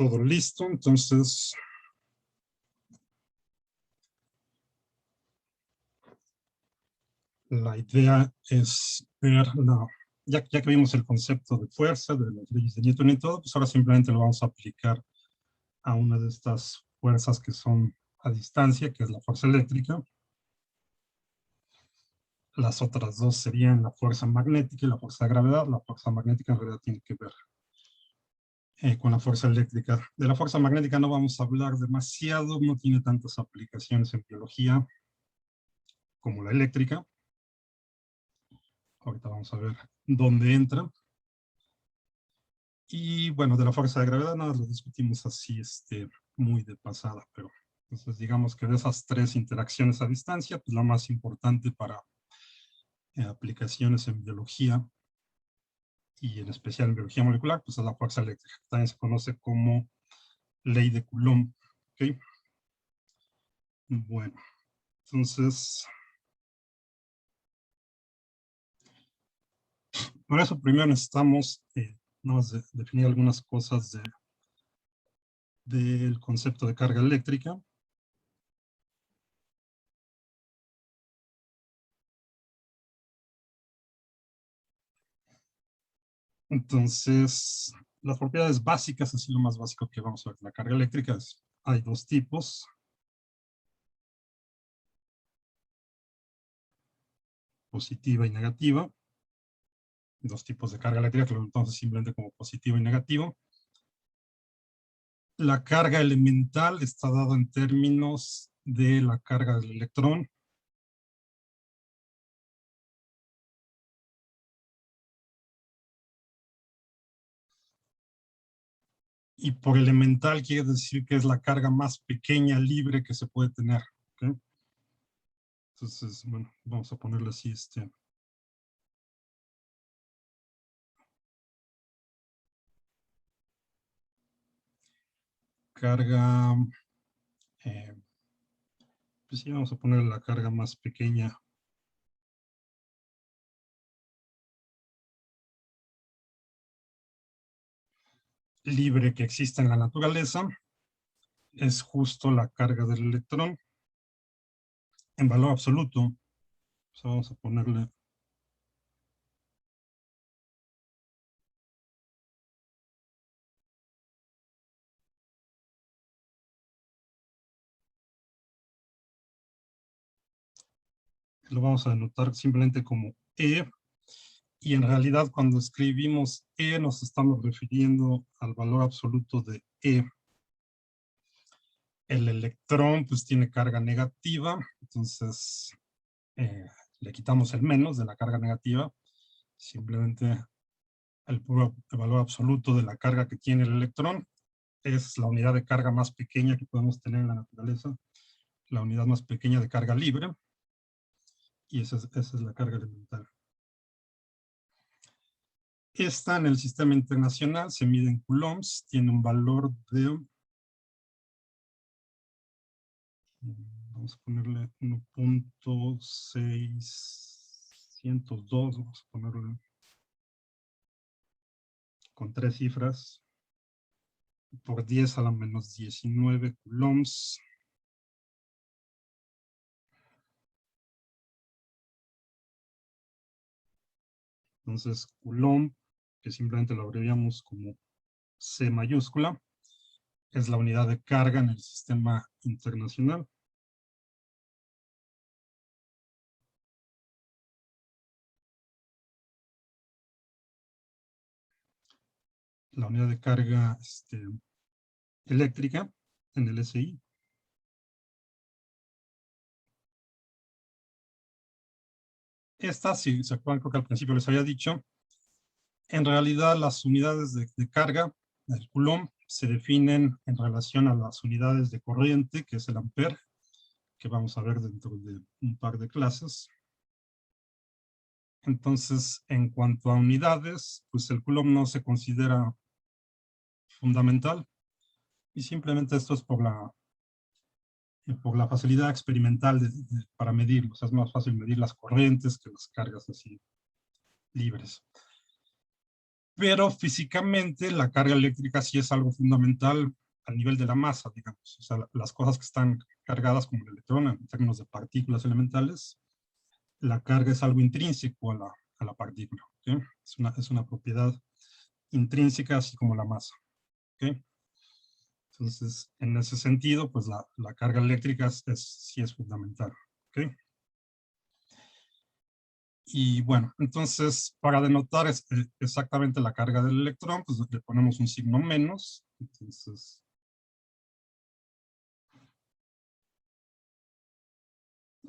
todo listo, entonces la idea es ver, ya que vimos el concepto de fuerza, de las leyes de Newton y todo, pues ahora simplemente lo vamos a aplicar a una de estas fuerzas que son a distancia, que es la fuerza eléctrica. Las otras dos serían la fuerza magnética y la fuerza de gravedad. La fuerza magnética en realidad tiene que ver con la fuerza eléctrica. De la fuerza magnética no vamos a hablar demasiado, no tiene tantas aplicaciones en biología como la eléctrica. Ahorita vamos a ver dónde entra. Y bueno, de la fuerza de gravedad nada, lo discutimos así muy de pasada, pero entonces digamos que de esas tres interacciones a distancia, pues la más importante para aplicaciones en biología y en especial en biología molecular, pues es la fuerza eléctrica, que también se conoce como ley de Coulomb. ¿Okay? Bueno, entonces, por eso primero necesitamos definir algunas cosas del concepto de carga eléctrica. Entonces, las propiedades básicas, así lo más básico que vamos a ver de la carga eléctrica es, hay dos tipos. Positiva y negativa. Dos tipos de carga eléctrica que lo entonces simplemente como positivo y negativo. La carga elemental está dada en términos de la carga del electrón. Y por elemental quiere decir que es la carga más pequeña libre que se puede tener. ¿Okay? Entonces, bueno, vamos a ponerle así carga, pues sí, vamos a poner la carga más pequeña libre que existe en la naturaleza, es justo la carga del electrón en valor absoluto. O sea, vamos a ponerle lo vamos a denotar simplemente como E, y en realidad cuando escribimos E nos estamos refiriendo al valor absoluto de E. El electrón pues tiene carga negativa, entonces le quitamos el menos de la carga negativa, simplemente el valor absoluto de la carga que tiene el electrón es la unidad de carga más pequeña que podemos tener en la naturaleza, la unidad más pequeña de carga libre, y esa es la carga elemental. Esta en el sistema internacional se mide en coulombs, tiene un valor de, vamos a ponerle 1.602, vamos a ponerle con 3 cifras, por 10 a la menos 19 coulombs. Entonces, coulomb, que simplemente lo abreviamos como C mayúscula, es la unidad de carga en el sistema internacional. La unidad de carga eléctrica en el SI. Esta, si se acuerdan, creo que al principio les había dicho, en realidad las unidades de carga, el coulomb, se definen en relación a las unidades de corriente, que es el ampere, que vamos a ver dentro de un par de clases. Entonces, en cuanto a unidades, pues el coulomb no se considera fundamental, y simplemente esto es por la facilidad experimental para medirlo. O sea, es más fácil medir las corrientes que las cargas así libres. Pero físicamente la carga eléctrica sí es algo fundamental al nivel de la masa, digamos. O sea, las cosas que están cargadas como el electrón en términos de partículas elementales, la carga es algo intrínseco a la partícula. ¿Okay? Es una propiedad intrínseca, así como la masa. ¿Okay? Entonces, en ese sentido, pues la carga eléctrica sí es fundamental. ¿Okay? Y bueno, entonces, para denotar exactamente la carga del electrón, pues le ponemos un signo menos. Entonces,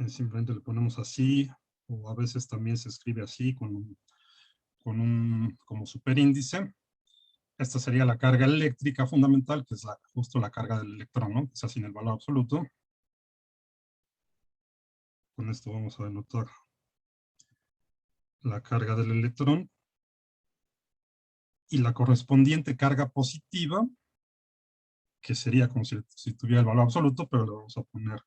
simplemente le ponemos así, o a veces también se escribe así, con un como superíndice. Esta sería la carga eléctrica fundamental, que es justo la carga del electrón, ¿no? O sea, sin el valor absoluto. Con esto vamos a denotar la carga del electrón. Y la correspondiente carga positiva, que sería como si tuviera el valor absoluto, pero le vamos a poner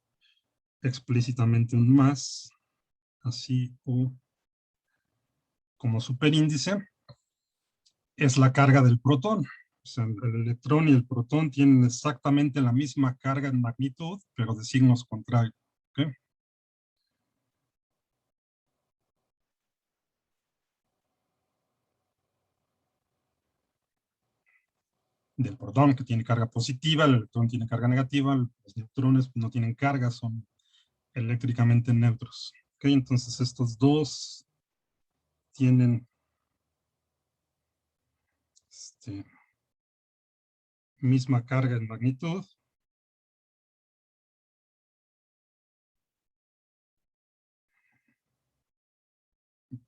explícitamente un más, así, o como superíndice, es la carga del protón. O sea, el electrón y el protón tienen exactamente la misma carga en magnitud, pero de signos contrarios. ¿Okay? Del protón, que tiene carga positiva, el electrón tiene carga negativa, los neutrones no tienen carga, son eléctricamente neutros. ¿Okay? Entonces estos dos tienen misma carga en magnitud,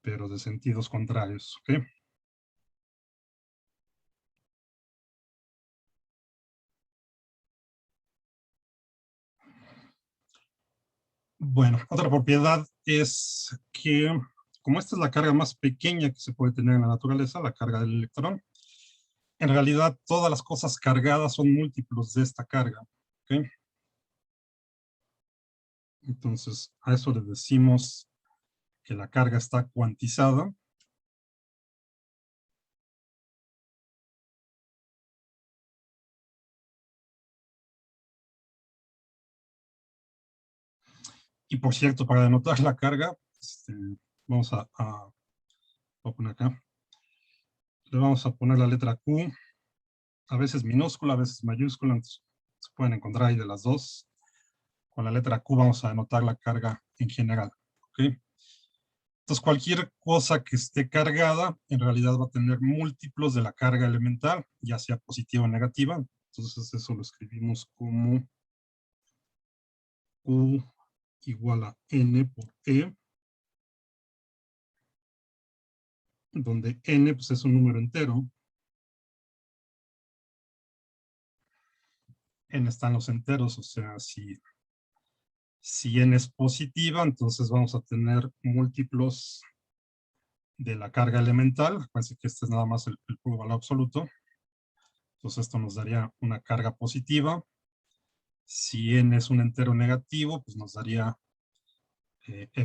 pero de sentidos contrarios. ¿Okay? Bueno, otra propiedad es que, como esta es la carga más pequeña que se puede tener en la naturaleza, la carga del electrón, en realidad todas las cosas cargadas son múltiplos de esta carga. ¿Okay? Entonces, a eso le decimos que la carga está cuantizada. Y por cierto, para denotar la carga, vamos voy a poner acá, le vamos a poner la letra Q, a veces minúscula, a veces mayúscula, entonces se pueden encontrar ahí de las dos. Con la letra Q vamos a denotar la carga en general. ¿Okay? Entonces, cualquier cosa que esté cargada, en realidad va a tener múltiplos de la carga elemental, ya sea positiva o negativa. Entonces, eso lo escribimos como Q igual a N por E, donde N pues, es un número entero. N están los enteros, o sea, si N es positiva, entonces vamos a tener múltiplos de la carga elemental. Acuérdense que este es nada más el puro valor absoluto. Entonces esto nos daría una carga positiva. Si n es un entero negativo, pues nos daría,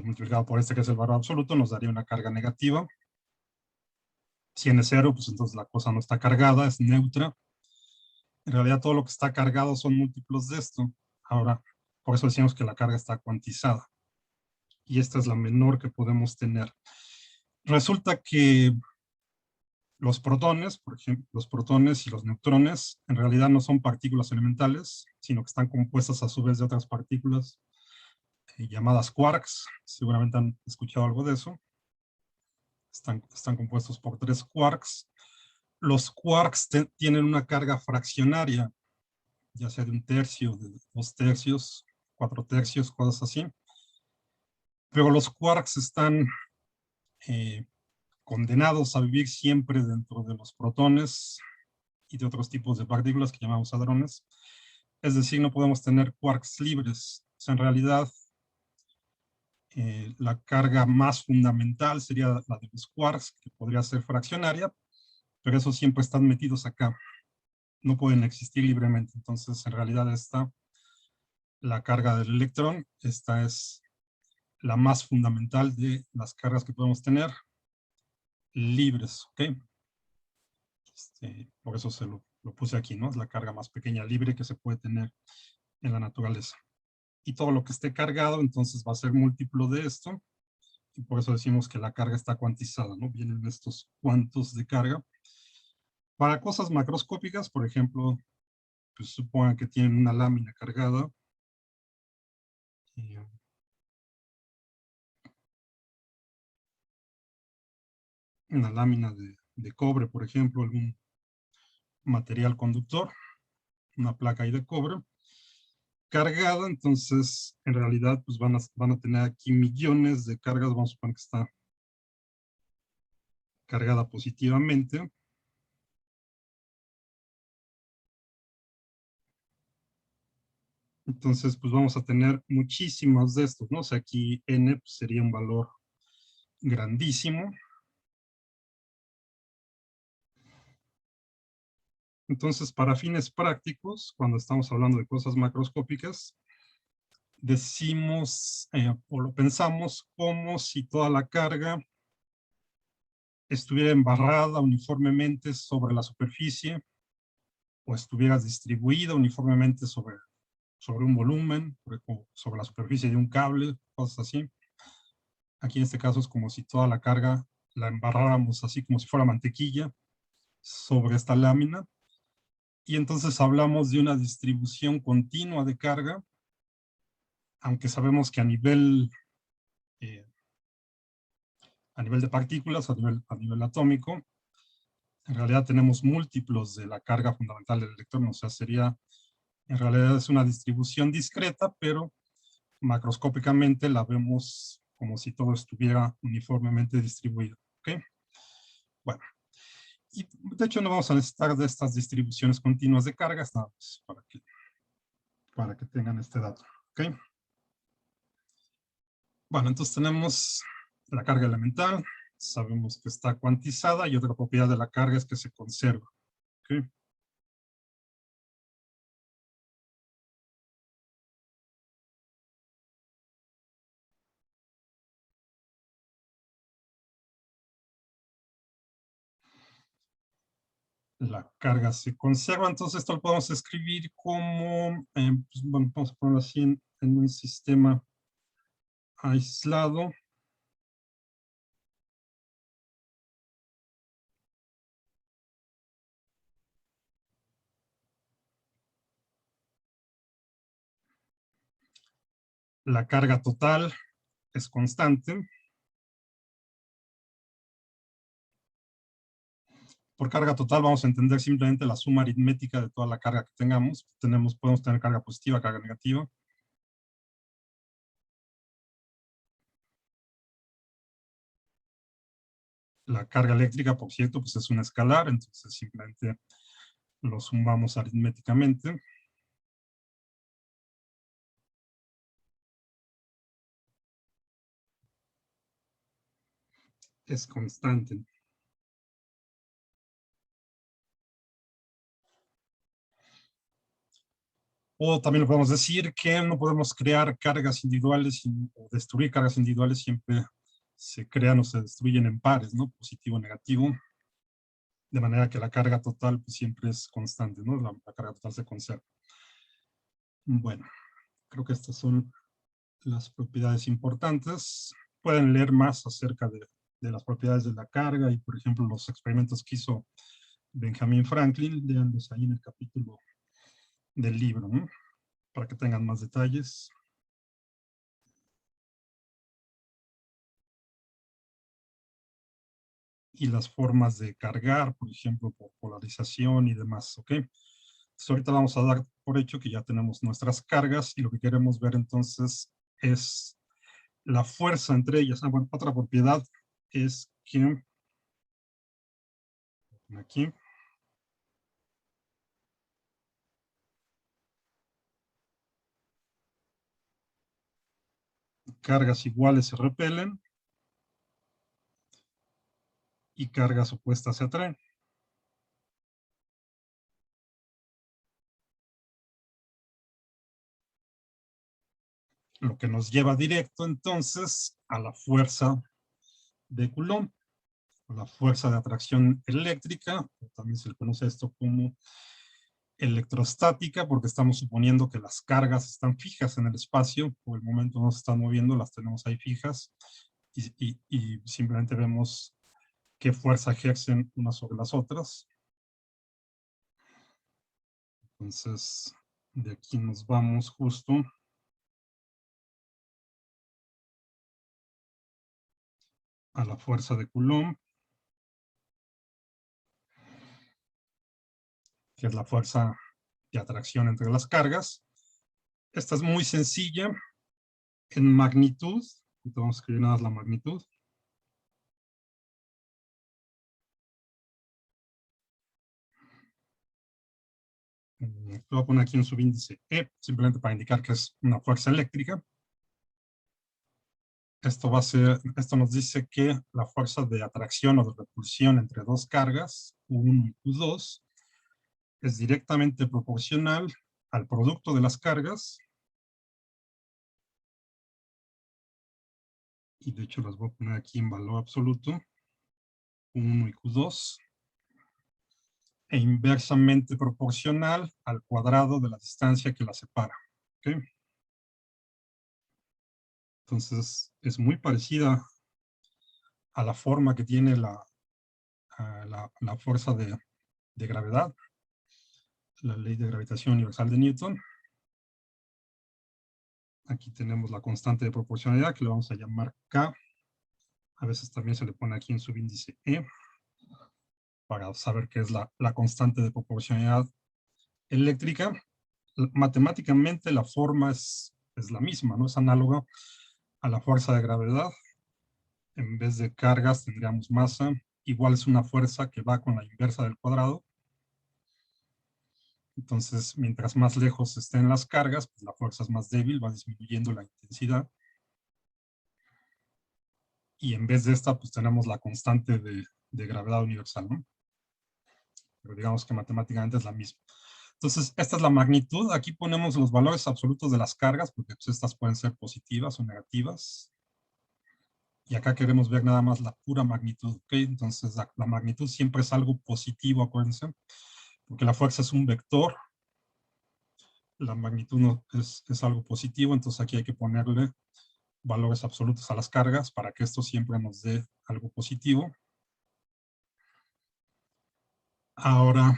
multiplicado por este que es el valor absoluto, nos daría una carga negativa. Si n es cero, pues entonces la cosa no está cargada, es neutra. En realidad todo lo que está cargado son múltiplos de esto. Ahora, por eso decimos que la carga está cuantizada. Y esta es la menor que podemos tener. Resulta que los protones, por ejemplo, los protones y los neutrones, en realidad no son partículas elementales, sino que están compuestas a su vez de otras partículas llamadas quarks. Seguramente han escuchado algo de eso. Están compuestos por 3 quarks. Los quarks tienen una carga fraccionaria, ya sea de 1/3, de 2/3, 4/3, cosas así. Pero los quarks están condenados a vivir siempre dentro de los protones y de otros tipos de partículas que llamamos hadrones. Es decir, no podemos tener quarks libres. O sea, en realidad, la carga más fundamental sería la de los quarks, que podría ser fraccionaria, pero esos siempre están metidos acá. No pueden existir libremente. Entonces, en realidad, la carga del electrón, esta es la más fundamental de las cargas que podemos tener libres. ¿Okay? Por eso lo puse aquí, ¿no? Es la carga más pequeña libre que se puede tener en la naturaleza. Y todo lo que esté cargado, entonces va a ser múltiplo de esto. Y por eso decimos que la carga está cuantizada, ¿no? Vienen estos cuantos de carga. Para cosas macroscópicas, por ejemplo, pues supongan que tienen una lámina cargada. Y, una lámina de cobre, por ejemplo, algún material conductor, una placa ahí de cobre, cargada, entonces en realidad pues van a tener aquí millones de cargas, vamos a suponer que está cargada positivamente. Entonces pues vamos a tener muchísimos de estos, ¿no? O sea, aquí N pues, sería un valor grandísimo. Entonces, para fines prácticos, cuando estamos hablando de cosas macroscópicas, decimos o lo pensamos como si toda la carga estuviera embarrada uniformemente sobre la superficie o estuviera distribuida uniformemente sobre un volumen, sobre la superficie de un cable, cosas así. Aquí en este caso es como si toda la carga la embarráramos así como si fuera mantequilla sobre esta lámina. Y entonces hablamos de una distribución continua de carga, aunque sabemos que eh, a nivel de partículas, a nivel atómico, en realidad tenemos múltiplos de la carga fundamental del electrón, o sea, en realidad es una distribución discreta, pero macroscópicamente la vemos como si todo estuviera uniformemente distribuido. ¿Ok? Bueno, y de hecho no vamos a necesitar de estas distribuciones continuas de cargas, nada más para que tengan este dato. ¿Ok? Bueno, entonces tenemos la carga elemental, sabemos que está cuantizada y otra propiedad de la carga es que se conserva. ¿Ok? La carga se conserva, entonces esto lo podemos escribir como, pues, bueno, vamos a ponerlo así en un sistema aislado. La carga total es constante. Por carga total vamos a entender simplemente la suma aritmética de toda la carga que tengamos. Podemos tener carga positiva, carga negativa. La carga eléctrica, por cierto, pues es un escalar, entonces simplemente lo sumamos aritméticamente. Es constante. O también lo podemos decir que no podemos crear cargas individuales o destruir cargas individuales, siempre se crean o se destruyen en pares, ¿no? Positivo o negativo, de manera que la carga total pues, siempre es constante, ¿no? La carga total se conserva. Bueno, creo que estas son las propiedades importantes. Pueden leer más acerca de las propiedades de la carga y, por ejemplo, los experimentos que hizo Benjamin Franklin, leanlos ahí en el capítulo del libro, ¿no? Para que tengan más detalles. Y las formas de cargar, por ejemplo, por polarización y demás, ¿ok? Entonces ahorita vamos a dar por hecho que ya tenemos nuestras cargas y lo que queremos ver entonces es la fuerza entre ellas. Bueno, otra propiedad es que aquí cargas iguales se repelen y cargas opuestas se atraen. Lo que nos lleva directo entonces a la fuerza de Coulomb. la fuerza de atracción eléctrica, también se le conoce esto como electrostática, porque estamos suponiendo que las cargas están fijas en el espacio, por el momento no se están moviendo, las tenemos ahí fijas, y simplemente vemos qué fuerza ejercen unas sobre las otras. Entonces, de aquí nos vamos justo a la fuerza de Coulomb, que es la fuerza de atracción entre las cargas. Esta es muy sencilla. En magnitud, vamos a escribir nada más la magnitud. Lo voy a poner aquí en subíndice E, simplemente para indicar que es una fuerza eléctrica. Esto nos dice que la fuerza de atracción o de repulsión entre dos cargas, Q1 y Q2, es directamente proporcional al producto de las cargas. Y de hecho las voy a poner aquí en valor absoluto, Q1 y Q2, e inversamente proporcional al cuadrado de la distancia que las separa. ¿Okay? Entonces es muy parecida a la forma que tiene la fuerza de gravedad, la ley de gravitación universal de Newton. Aquí tenemos la constante de proporcionalidad, que le vamos a llamar K. A veces también se le pone aquí en subíndice E, para saber qué es la constante de proporcionalidad eléctrica. Matemáticamente la forma es la misma, ¿no? Es análoga a la fuerza de gravedad. En vez de cargas tendríamos masa. Igual es una fuerza que va con la inversa del cuadrado. Entonces, mientras más lejos estén las cargas, pues la fuerza es más débil, va disminuyendo la intensidad. Y en vez de esta, pues tenemos la constante de gravedad universal, ¿no? Pero digamos que matemáticamente es la misma. Entonces, esta es la magnitud. Aquí ponemos los valores absolutos de las cargas, porque pues, estas pueden ser positivas o negativas. Y acá queremos ver nada más la pura magnitud, ¿ok? Entonces, la magnitud siempre es algo positivo, acuérdense, porque la fuerza es un vector. La magnitud no es algo positivo, entonces aquí hay que ponerle valores absolutos a las cargas para que esto siempre nos dé algo positivo. Ahora,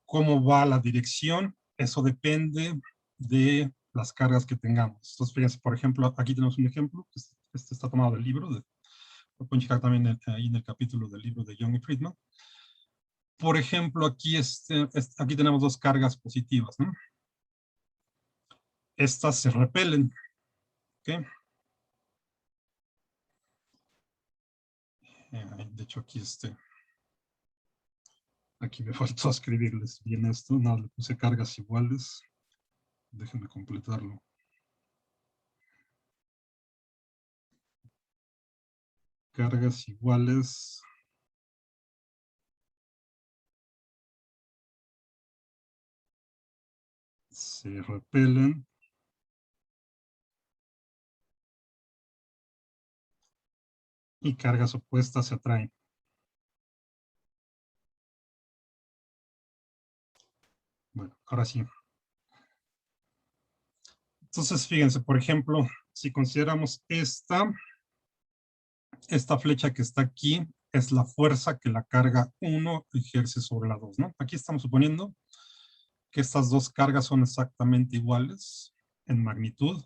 ¿cómo va la dirección? Eso depende de las cargas que tengamos. Entonces, fíjense, por ejemplo, aquí tenemos un ejemplo, este está tomado del libro, lo pueden checar también ahí en el capítulo del libro de Young y Friedman. Por ejemplo, aquí, aquí tenemos dos cargas positivas, ¿no? Estas se repelen, ¿ok? De hecho, aquí me faltó escribirles bien esto, no, le puse cargas iguales. Déjenme completarlo. Cargas iguales se repelen y cargas opuestas se atraen. Bueno, ahora sí. Entonces, fíjense, por ejemplo, si consideramos esta flecha que está aquí, es la fuerza que la carga 1 ejerce sobre la 2, ¿no? Aquí estamos suponiendo que estas dos cargas son exactamente iguales en magnitud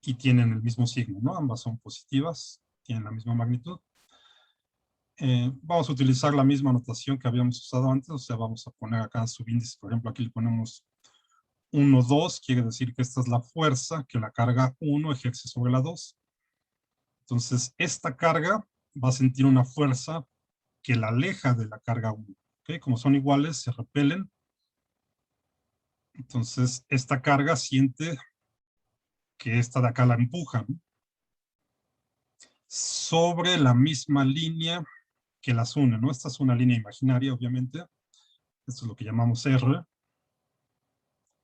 y tienen el mismo signo, ¿no? Ambas son positivas, tienen la misma magnitud. Vamos a utilizar la misma notación que habíamos usado antes, o sea, vamos a poner acá subíndice, por ejemplo, aquí le ponemos 1, 2, quiere decir que esta es la fuerza que la carga 1 ejerce sobre la 2. Entonces, esta carga va a sentir una fuerza que la aleja de la carga 1. ¿Okay? Como son iguales, se repelen. Entonces, esta carga siente que esta de acá la empuja, ¿no? Sobre la misma línea que las une, ¿no? Esta es una línea imaginaria, obviamente. Esto es lo que llamamos R.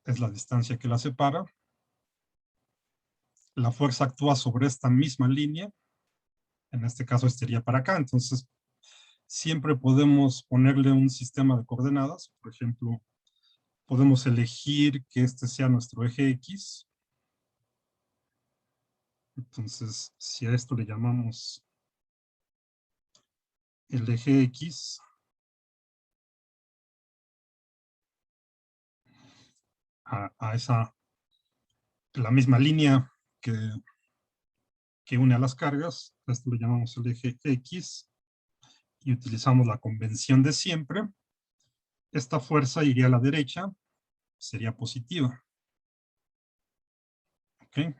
Es la distancia que la separa. La fuerza actúa sobre esta misma línea. En este caso, estaría para acá. Entonces, siempre podemos ponerle un sistema de coordenadas. Por ejemplo, podemos elegir que este sea nuestro eje X. Entonces, si a esto le llamamos el eje X, la misma línea que une a las cargas, a esto le llamamos el eje X, y utilizamos la convención de siempre, esta fuerza iría a la derecha, sería positiva. ¿Ok?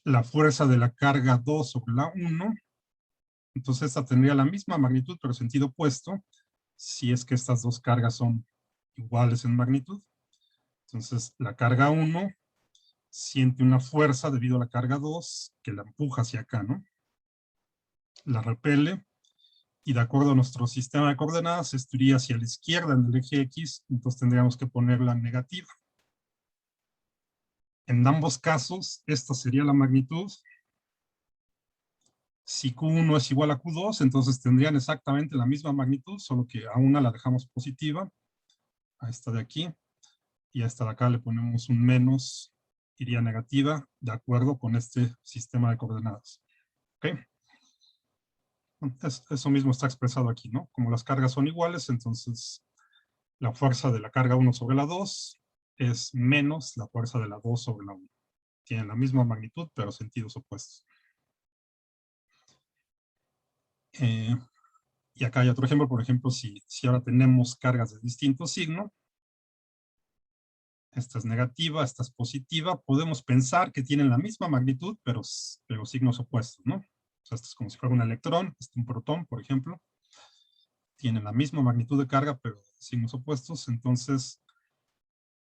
La fuerza de la carga 2 sobre la 1, entonces esta tendría la misma magnitud, pero sentido opuesto, si es que estas dos cargas son iguales en magnitud. Entonces, la carga 1 siente una fuerza debido a la carga 2 que la empuja hacia acá, ¿no? La repele, y de acuerdo a nuestro sistema de coordenadas, esto iría hacia la izquierda en el eje X, entonces tendríamos que ponerla negativa. En ambos casos, esta sería la magnitud. Si Q1 es igual a Q2, entonces tendrían exactamente la misma magnitud, solo que a una la dejamos positiva, a esta de aquí, y a esta de acá le ponemos un menos, iría negativa, de acuerdo con este sistema de coordenadas. ¿Ok? Eso mismo está expresado aquí, ¿no? Como las cargas son iguales, entonces la fuerza de la carga 1 sobre la 2 es menos la fuerza de la 2 sobre la 1. Tienen la misma magnitud, pero sentidos opuestos. Y acá hay otro ejemplo, por ejemplo, si ahora tenemos cargas de distinto signo, esta es negativa, esta es positiva, podemos pensar que tienen la misma magnitud, pero signos opuestos, ¿no? O sea, esto es como si fuera un electrón, este es un protón, por ejemplo. Tienen la misma magnitud de carga, pero signos opuestos. Entonces,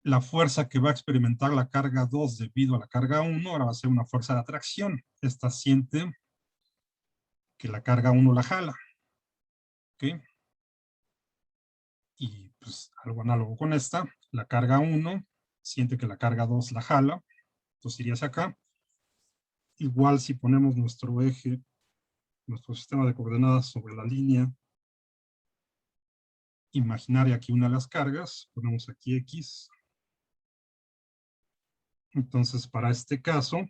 la fuerza que va a experimentar la carga 2 debido a la carga 1, ahora va a ser una fuerza de atracción. Esta siente que la carga 1 la jala. ¿Ok? Y pues algo análogo con esta, la carga 1 siente que la carga 2 la jala, entonces iría hacia acá. Igual si ponemos nuestro eje, nuestro sistema de coordenadas sobre la línea imaginaria que une a las cargas, ponemos aquí X. Entonces, para este caso,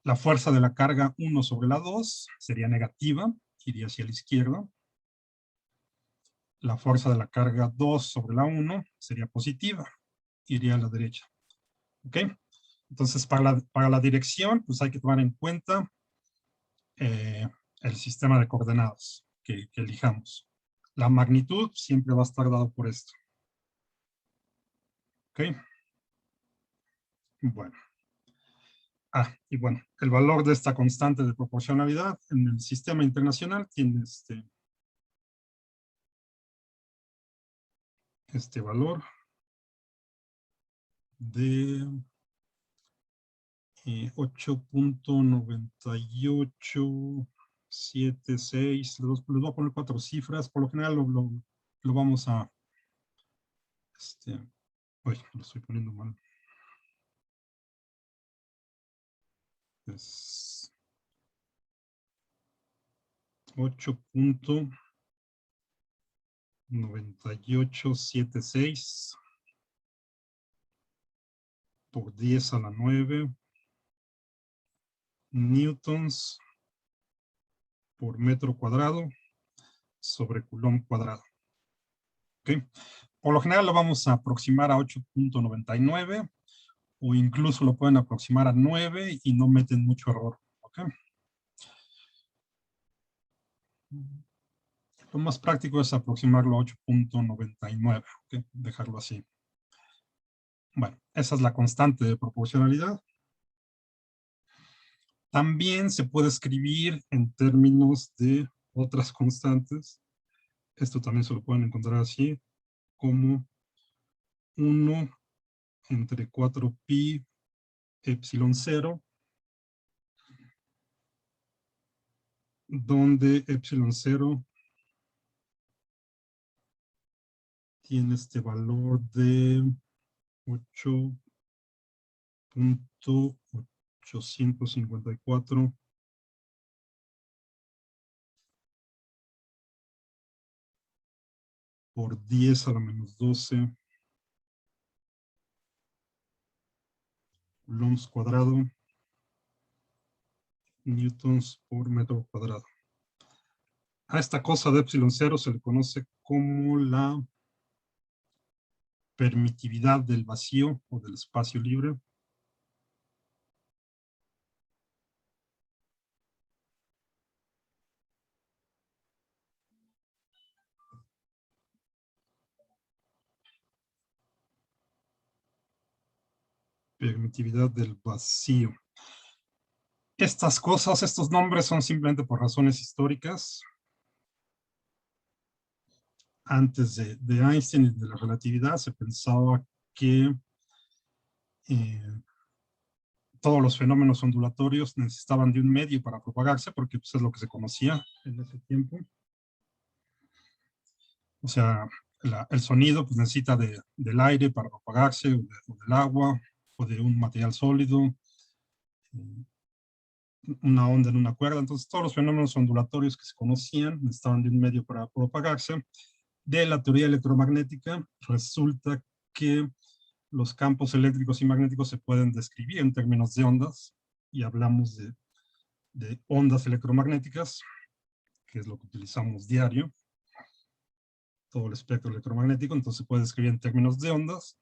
la fuerza de la carga 1 sobre la 2 sería negativa, iría hacia la izquierda. La fuerza de la carga 2 sobre la 1 sería positiva, iría a la derecha. ¿Ok? Entonces, para la dirección, pues hay que tomar en cuenta el sistema de coordenadas que elijamos. La magnitud siempre va a estar dado por esto. ¿Ok? Bueno. Y bueno, el valor de esta constante de proporcionalidad en el sistema internacional tiene este valor de 8.9876. Les voy a poner 4 cifras. Por lo general lo vamos a... uy, lo estoy poniendo mal. Es 8.9876 por 10 a la 9 newtons por metro cuadrado sobre coulomb cuadrado. ¿Okay? Por lo general lo vamos a aproximar a 8.99 o incluso lo pueden aproximar a 9 y no meten mucho error. ¿Okay? Lo más práctico es aproximarlo a 8.99, ¿okay? Dejarlo así. Bueno, esa es la constante de proporcionalidad. También se puede escribir en términos de otras constantes. Esto también se lo pueden encontrar así, como 1 entre 4pi epsilon 0, donde epsilon 0 tiene este valor de 8.854 por 10 a la menos 12 coulombs cuadrado, newtons por metro cuadrado. A esta cosa de epsilon cero se le conoce como la permitividad del vacío o del espacio libre. Permitividad del vacío. Estas cosas, estos nombres son simplemente por razones históricas. Antes de Einstein y de la relatividad se pensaba que todos los fenómenos ondulatorios necesitaban de un medio para propagarse, porque pues, es lo que se conocía en ese tiempo. O sea, el sonido pues, necesita del aire para propagarse, o del agua, o de un material sólido, una onda en una cuerda. Entonces, todos los fenómenos ondulatorios que se conocían necesitaban de un medio para propagarse. De la teoría electromagnética, resulta que los campos eléctricos y magnéticos se pueden describir en términos de ondas, y hablamos de ondas electromagnéticas, que es lo que utilizamos diario, todo el espectro electromagnético, entonces se puede describir en términos de ondas.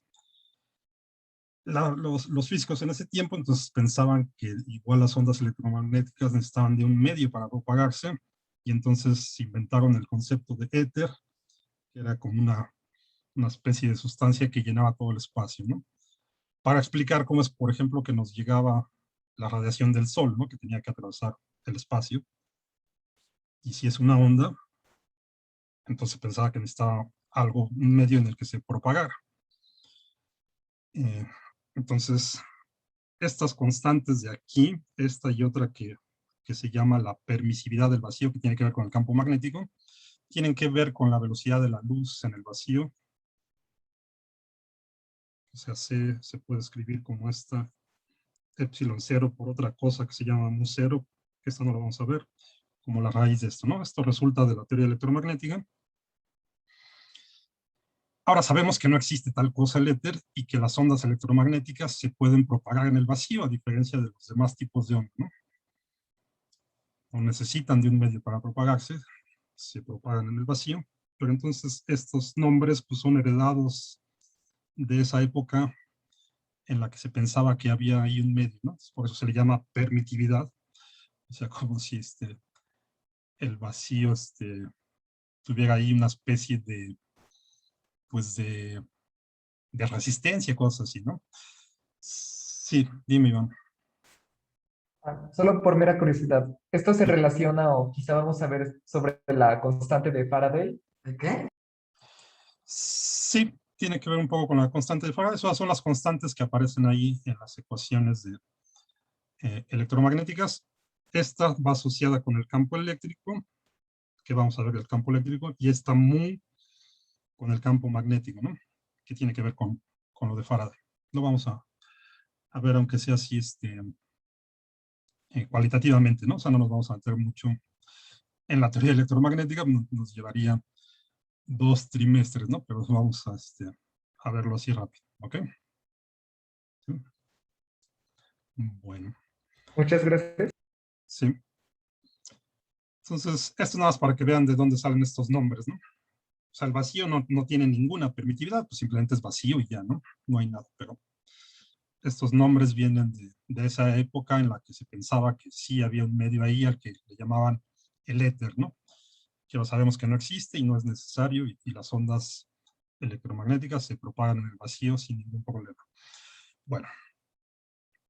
Los físicos en ese tiempo entonces pensaban que igual las ondas electromagnéticas necesitaban de un medio para propagarse, y entonces inventaron el concepto de éter, que era como una especie de sustancia que llenaba todo el espacio, ¿no? Para explicar cómo es, por ejemplo, que nos llegaba la radiación del Sol, ¿no? Que tenía que atravesar el espacio. Y si es una onda, entonces pensaba que necesitaba algo, un medio en el que se propagara. Entonces, estas constantes de aquí, esta y otra que se llama la permisividad del vacío, que tiene que ver con el campo magnético, tienen que ver con la velocidad de la luz en el vacío. O sea, se puede escribir como esta epsilon cero por otra cosa que se llama mu cero, que esta no la vamos a ver, como la raíz de esto, ¿no? Esto resulta de la teoría electromagnética. Ahora sabemos que no existe tal cosa el éter y que las ondas electromagnéticas se pueden propagar en el vacío, a diferencia de los demás tipos de ondas, ¿no? No necesitan de un medio para propagarse, se propagan en el vacío, pero entonces estos nombres pues, son heredados de esa época en la que se pensaba que había ahí un medio, ¿no? Por eso se le llama permitividad, o sea, como si el vacío tuviera ahí una especie pues de resistencia, cosas así, ¿no? Sí, dime, Iván. Solo por mera curiosidad, ¿esto se relaciona o quizá vamos a ver sobre la constante de Faraday? ¿De qué? Sí, tiene que ver un poco con la constante de Faraday. Esas son las constantes que aparecen ahí en las ecuaciones electromagnéticas. Esta va asociada con el campo eléctrico, que vamos a ver el campo eléctrico, y esta mu con el campo magnético, ¿no? Que tiene que ver con lo de Faraday. Lo vamos a ver, aunque sea así cualitativamente, ¿no? O sea, no nos vamos a meter mucho en la teoría electromagnética, nos llevaría 2 trimestres, ¿no? Pero vamos a verlo así rápido, ¿ok? ¿Sí? Bueno, Muchas gracias. sí. Entonces, esto nada más para que vean de dónde salen estos nombres, ¿no? O sea, el vacío no tiene ninguna permitividad, pues simplemente es vacío y ya, ¿no? No hay nada, pero estos nombres vienen de esa época en la que se pensaba que sí había un medio ahí al que le llamaban el éter, ¿no? Que lo sabemos que no existe y no es necesario, y las ondas electromagnéticas se propagan en el vacío sin ningún problema. Bueno,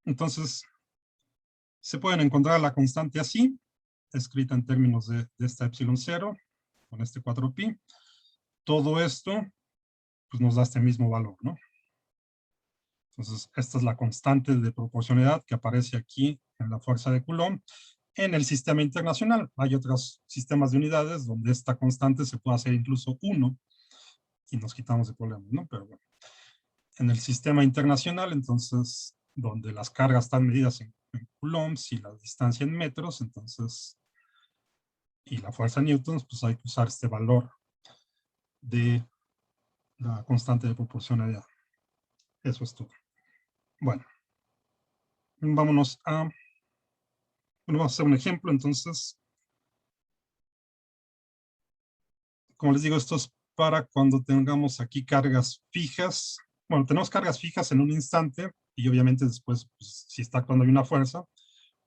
entonces se pueden encontrar la constante así, escrita en términos de esta epsilon cero, con este 4pi. Todo esto pues, nos da este mismo valor, ¿no? Entonces, esta es la constante de proporcionalidad que aparece aquí en la fuerza de Coulomb. En el sistema internacional hay otros sistemas de unidades donde esta constante se puede hacer incluso 1 y nos quitamos de problemas, ¿no? Pero bueno, en el sistema internacional, entonces, donde las cargas están medidas en coulombs y la distancia en metros, entonces, y la fuerza en newtons, pues hay que usar este valor de la constante de proporcionalidad. Eso es todo. Bueno, vámonos a... Bueno, vamos a hacer un ejemplo, entonces. Como les digo, esto es para cuando tengamos aquí cargas fijas. Bueno, tenemos cargas fijas en un instante y obviamente después, pues, si está actuando hay una fuerza,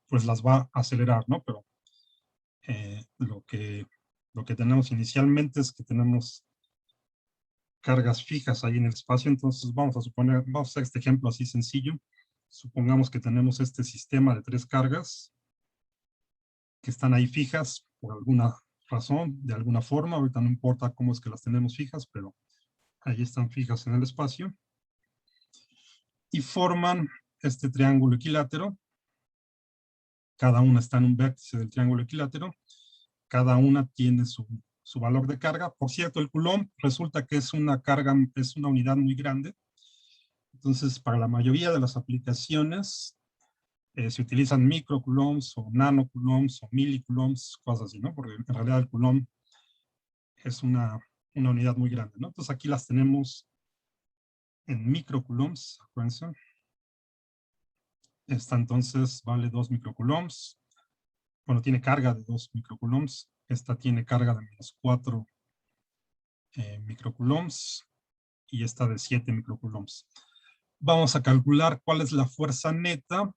pues las va a acelerar, ¿no? Pero lo que tenemos inicialmente es que tenemos cargas fijas ahí en el espacio, entonces vamos a hacer este ejemplo así sencillo. Supongamos que tenemos este sistema de 3 cargas que están ahí fijas por alguna razón, de alguna forma, ahorita no importa cómo es que las tenemos fijas, pero ahí están fijas en el espacio, y forman este triángulo equilátero. Cada una está en un vértice del triángulo equilátero, cada una tiene su valor de carga. Por cierto, el coulomb resulta que es una carga, es una unidad muy grande, entonces para la mayoría de las aplicaciones se utilizan microcoulombs o nanocoulombs o milicoulombs, cosas así, ¿no? Porque en realidad el coulomb es una unidad muy grande, ¿no? Entonces aquí las tenemos en microcoulombs, acuérdense. Esta entonces vale 2 microcoulombs. Bueno, tiene carga de 2 microcoulombs. Esta tiene carga de menos 4 microcoulombs y esta de 7 microcoulombs. Vamos a calcular cuál es la fuerza neta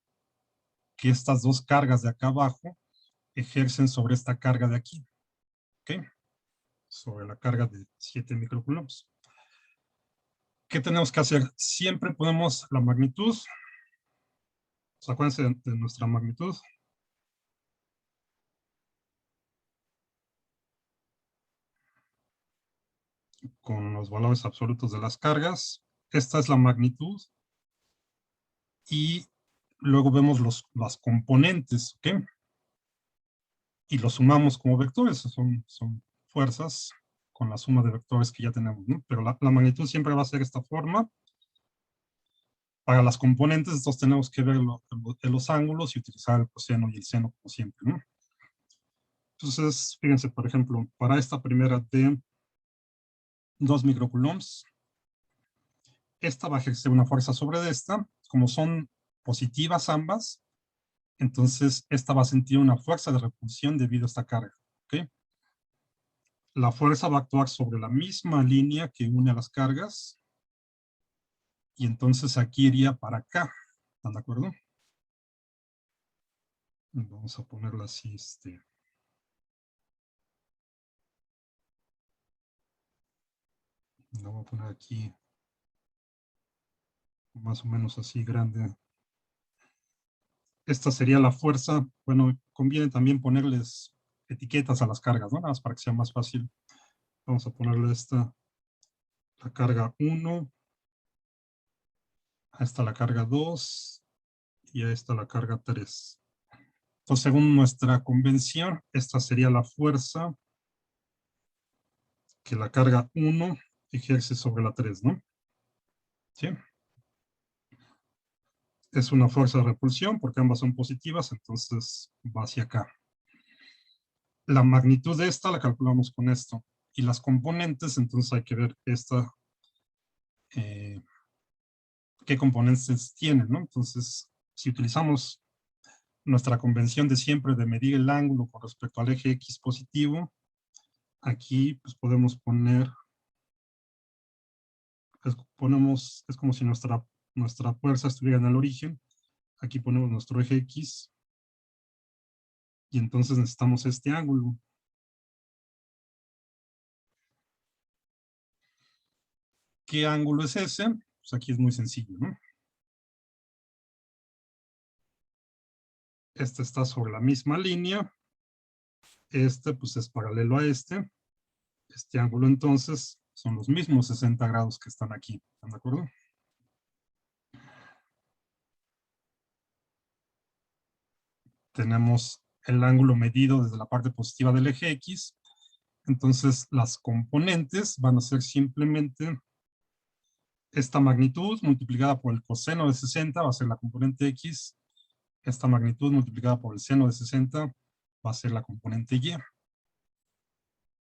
que estas dos cargas de acá abajo ejercen sobre esta carga de aquí. ¿Ok? Sobre la carga de 7 microcoulombs. ¿Qué tenemos que hacer? Siempre ponemos la magnitud. Acuérdense de nuestra magnitud. Con los valores absolutos de las cargas. Esta es la magnitud. Y luego vemos las componentes, ¿ok? Y los sumamos como vectores. Son fuerzas con la suma de vectores que ya tenemos, ¿no? Pero la magnitud siempre va a ser esta forma. Para las componentes, entonces tenemos que ver los ángulos y utilizar el coseno y el seno como siempre, ¿no? Entonces, fíjense, por ejemplo, para esta primera de 2 microcoulombs, esta va a ejercer una fuerza sobre esta. Como son positivas ambas, entonces esta va a sentir una fuerza de repulsión debido a esta carga, ¿ok? La fuerza va a actuar sobre la misma línea que une a las cargas, y entonces aquí iría para acá, ¿están de acuerdo? Vamos a ponerla así, lo voy a poner aquí más o menos así grande. Esta sería la fuerza. Bueno, conviene también ponerles etiquetas a las cargas, ¿no? Nada más para que sea más fácil. Vamos a ponerle esta, la carga 1, a esta la carga 2 y a esta la carga 3. Entonces, según nuestra convención, esta sería la fuerza que la carga 1 ejerce sobre la 3, ¿no? ¿Sí? Es una fuerza de repulsión porque ambas son positivas, entonces va hacia acá. La magnitud de esta la calculamos con esto. Y las componentes, entonces hay que ver esta, qué componentes tienen, ¿no? Entonces, si utilizamos nuestra convención de siempre de medir el ángulo con respecto al eje X positivo, aquí pues podemos poner, es como si nuestra fuerza estuviera en el origen. Aquí ponemos nuestro eje X y entonces necesitamos este ángulo. ¿Qué ángulo es ese? Pues aquí es muy sencillo, ¿no? Este está sobre la misma línea. Este pues es paralelo a este. Este ángulo entonces son los mismos 60 grados que están aquí. ¿Están de acuerdo? Tenemos el ángulo medido desde la parte positiva del eje X. Entonces las componentes van a ser simplemente esta magnitud multiplicada por el coseno de 60 va a ser la componente X. Esta magnitud multiplicada por el seno de 60 va a ser la componente Y.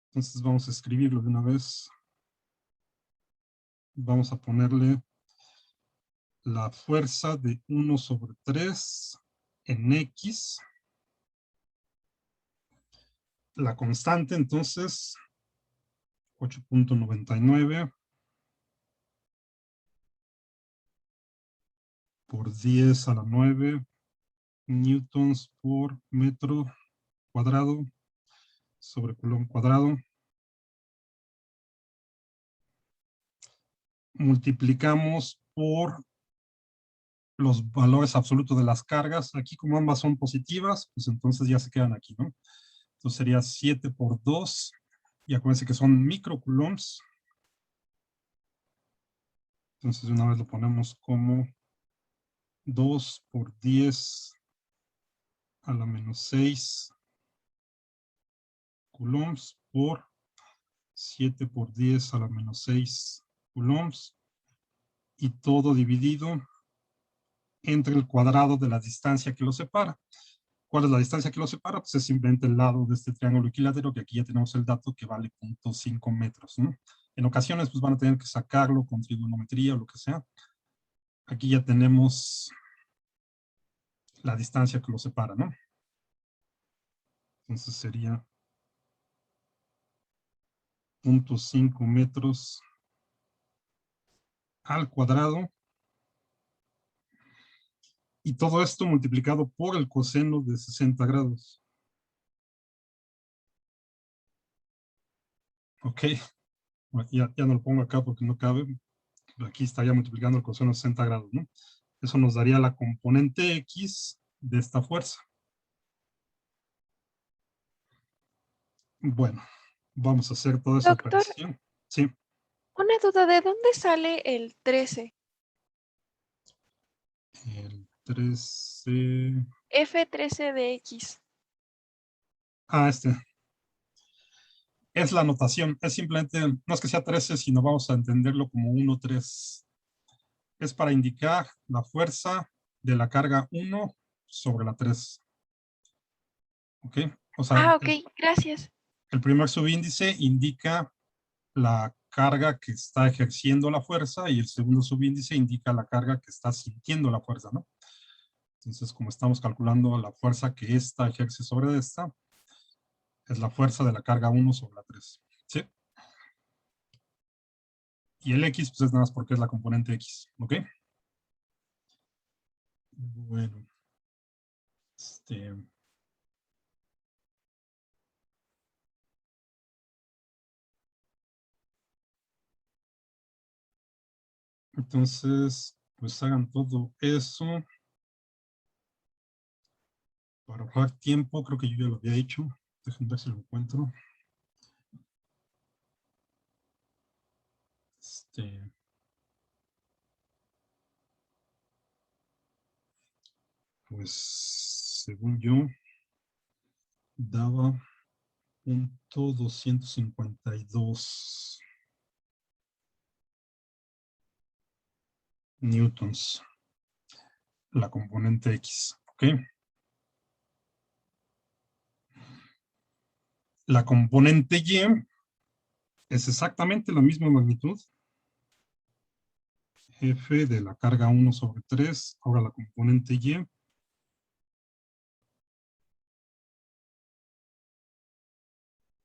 Entonces vamos a escribirlo de una vez. vamos a ponerle la fuerza de 1 sobre 3 en X. La constante, entonces, 8.99 por 10 a la 9 newtons por metro cuadrado sobre coulomb cuadrado. Multiplicamos por los valores absolutos de las cargas. Aquí, como ambas son positivas, pues entonces ya se quedan aquí, ¿no? Entonces sería 7 por 2. Y acuérdense que son microcoulombs. Entonces de una vez lo ponemos como 2 por 10 a la menos 6 coulombs por 7 por 10 a la menos 6 coulombs. Y todo dividido entre el cuadrado de la distancia que lo separa. ¿Cuál es la distancia que lo separa? Pues es simplemente el lado de este triángulo equilátero, que aquí ya tenemos el dato que vale 0.5 metros, ¿no? En ocasiones pues van a tener que sacarlo con trigonometría o lo que sea. Aquí ya tenemos la distancia que lo separa, ¿no? Entonces sería 0.5 metros al cuadrado. Y todo esto multiplicado por el coseno de 60 grados. Ok, bueno, ya no lo pongo acá porque no cabe. Aquí estaría multiplicando el coseno de 60 grados, ¿no? Eso nos daría la componente X de esta fuerza. Bueno, vamos a hacer toda esa Doctor, operación. Sí, una duda, ¿de dónde sale el 13? el 13... F13 de X. Ah, es la notación. Es simplemente, no es que sea 13, sino vamos a entenderlo como 1, 3. Es para indicar la fuerza de la carga 1 sobre la 3. ¿Ok? O sea, Ah, ok, gracias. el primer subíndice indica la carga que está ejerciendo la fuerza y el segundo subíndice indica la carga que está sintiendo la fuerza, ¿no? Entonces, como estamos calculando la fuerza que esta ejerce sobre esta, es la fuerza de la carga 1 sobre la 3. ¿Sí? Y el X, pues es nada más porque es la componente X. ¿Ok? Bueno. Entonces, pues hagan todo eso. Para ahorrar tiempo, creo que yo ya lo había hecho. Déjenme ver si lo encuentro. Pues, según yo, daba punto 252 newtons, la componente X. ¿Ok? La componente Y es exactamente la misma magnitud. F de la carga 1 sobre 3. Ahora la componente Y.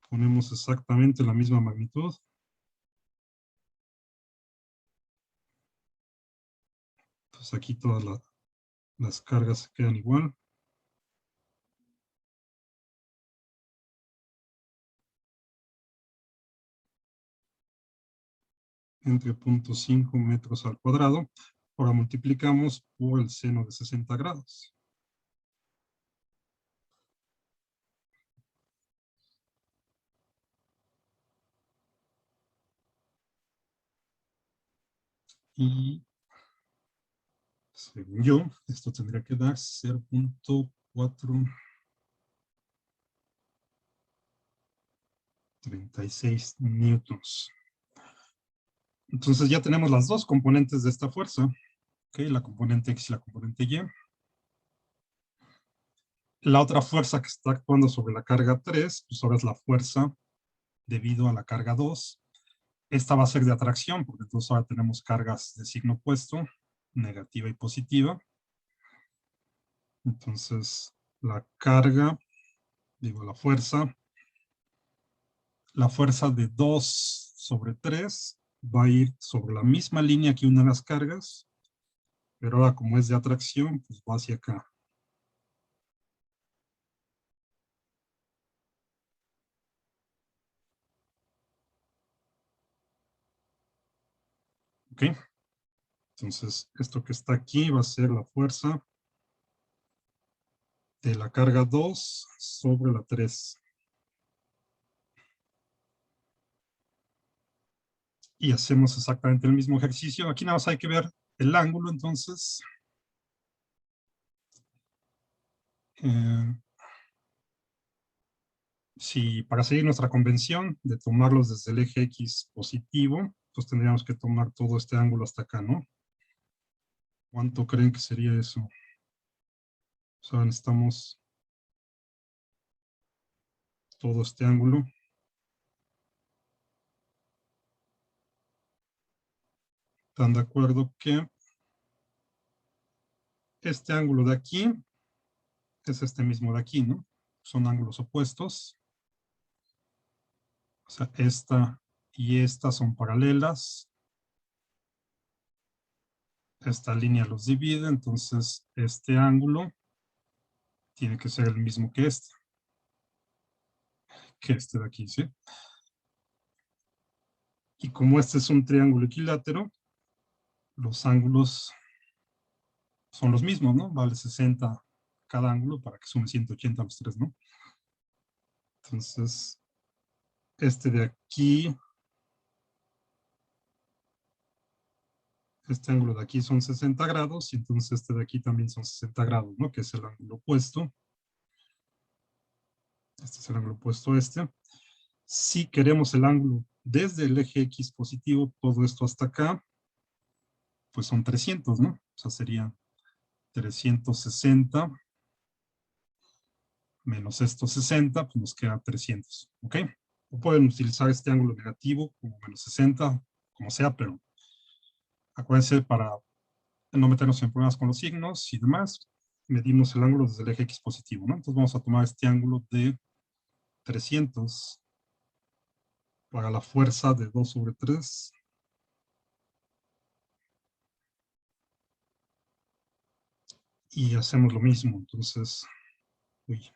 Ponemos exactamente la misma magnitud. Entonces aquí todas las cargas se quedan igual. Entre 0.5 metros al cuadrado. Ahora multiplicamos por el seno de 60 grados. Y según yo, esto tendría que dar 0.436 newtons. Entonces ya tenemos las dos componentes de esta fuerza. Okay, la componente X y la componente Y. La otra fuerza que está actuando sobre la carga 3, pues ahora es la fuerza debido a la carga 2. Esta va a ser de atracción, porque entonces ahora tenemos cargas de signo opuesto, negativa y positiva. Entonces, la carga, digo, la fuerza de 2 sobre 3 va a ir sobre la misma línea que una de las cargas, pero ahora como es de atracción, pues va hacia acá. ¿Ok? Entonces, esto que está aquí va a ser la fuerza de la carga 2 sobre la 3. Y hacemos exactamente el mismo ejercicio. Aquí nada más hay que ver el ángulo, entonces. Si para seguir nuestra convención de tomarlos desde el eje X positivo, pues tendríamos que tomar todo este ángulo hasta acá, ¿no? ¿Cuánto creen que sería eso? O sea, necesitamos todo este ángulo. ¿Están de acuerdo que este ángulo de aquí es este mismo de aquí, ¿no? Son ángulos opuestos. O sea, esta y esta son paralelas. Esta línea los divide, entonces este ángulo tiene que ser el mismo que este de aquí, ¿sí? Y como este es un triángulo equilátero, los ángulos son los mismos, ¿no? Vale 60 cada ángulo para que sume 180 los tres, ¿no? Entonces, este de aquí, este ángulo de aquí son 60 grados, y entonces este de aquí también son 60 grados, ¿no? Que es el ángulo opuesto. Este es el ángulo opuesto a este. Si queremos el ángulo desde el eje X positivo, todo esto hasta acá, pues son 300, ¿no? O sea, sería 360 menos estos 60, pues nos queda 300, ¿ok? O pueden utilizar este ángulo negativo como menos 60, como sea, pero acuérdense para no meternos en problemas con los signos y demás, medimos el ángulo desde el eje X positivo, ¿no? Entonces vamos a tomar este ángulo de 300 para la fuerza de 2 sobre 3. Y hacemos lo mismo, entonces, uy,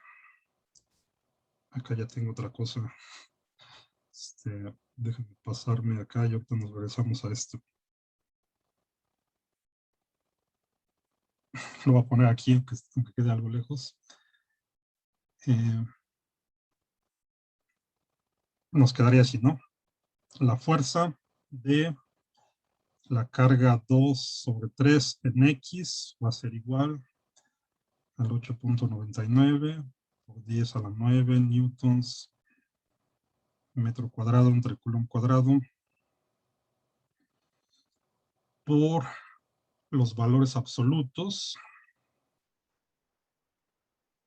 acá ya tengo otra cosa. Déjenme pasarme acá y ahorita nos regresamos a esto. Lo voy a poner aquí, aunque quede algo lejos. Nos quedaría así, ¿no? La fuerza de la carga 2 sobre 3 en X va a ser igual al 8.99 por 10 a la 9 newtons metro cuadrado entre coulomb cuadrado por los valores absolutos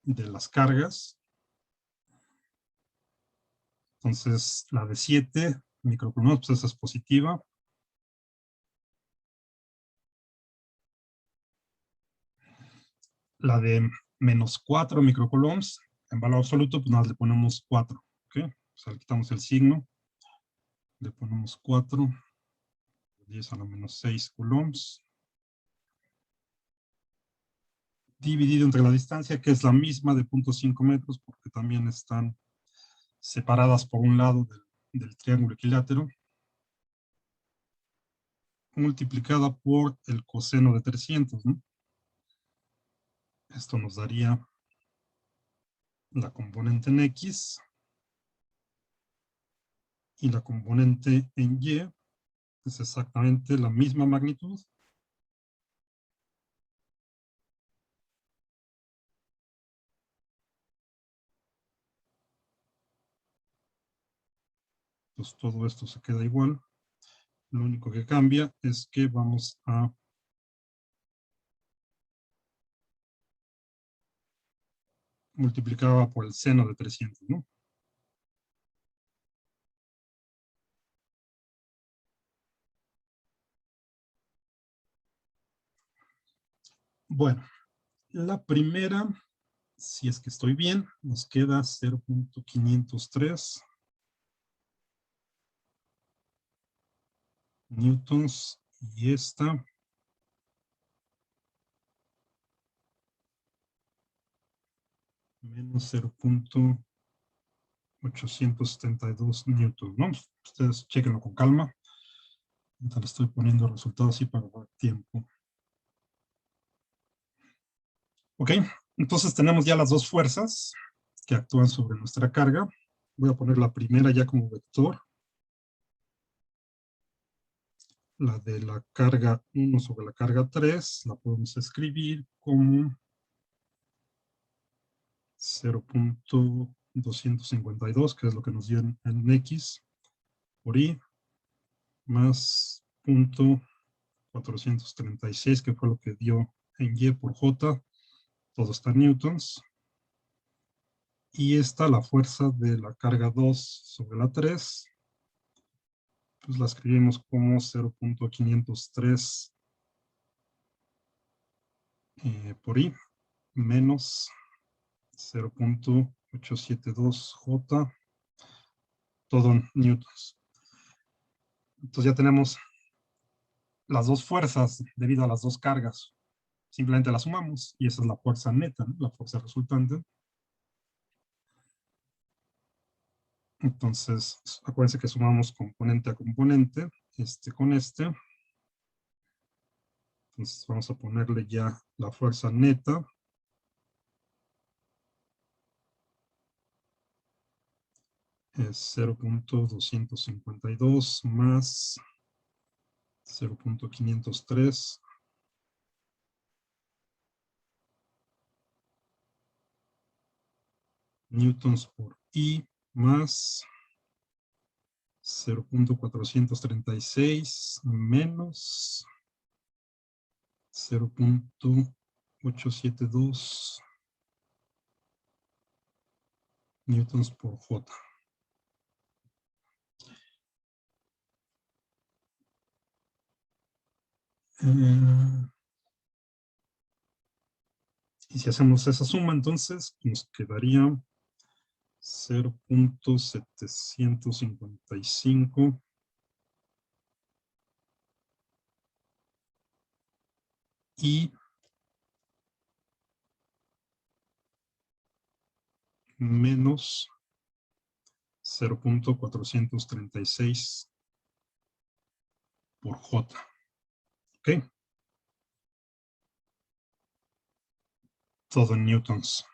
de las cargas. Entonces, la de 7 microcoulombs, pues esa es positiva. La de menos 4 microcoulombs, en valor absoluto, pues nada, le ponemos 4. ¿Ok? O sea, le quitamos el signo, le ponemos 4, 10 a la menos 6 coulombs. Dividido entre la distancia, que es la misma de 0.5 metros, porque también están separadas por un lado del triángulo equilátero, multiplicada por el coseno de 300, ¿no? Esto nos daría la componente en X y la componente en Y es exactamente la misma magnitud. Pues todo esto se queda igual. Lo único que cambia es que vamos a multiplicar por el seno de 300, ¿no? Bueno, la primera, si es que estoy bien, nos queda 0.503 newtons y esta menos 0.872 newtons, ¿no? Ustedes chequenlo con calma. Ahorita le estoy poniendo resultados así para dar tiempo. Ok, entonces tenemos ya las dos fuerzas que actúan sobre nuestra carga. Voy a poner la primera ya como vector. La de la carga 1 sobre la carga 3 la podemos escribir como 0.252, que es lo que nos dio en X por Y, más 0.436, que fue lo que dio en Y por J, todo está en newtons. Y esta, la fuerza de la carga 2 sobre la 3, pues la escribimos como 0.503 por I, menos 0.872 J, todo en newtons. Entonces ya tenemos las dos fuerzas debido a las dos cargas. Simplemente las sumamos y esa es la fuerza neta, ¿no? La fuerza resultante. Entonces, acuérdense que sumamos componente a componente, este con este. Entonces vamos a ponerle ya la fuerza neta. Es 0.252 más 0.503 newtons por I más 0.436 menos 0.872 newtons por J. Y si hacemos esa suma, entonces nos quedaría 0.755 y menos 0.436 por J. ¿Ok? Todo en newtons.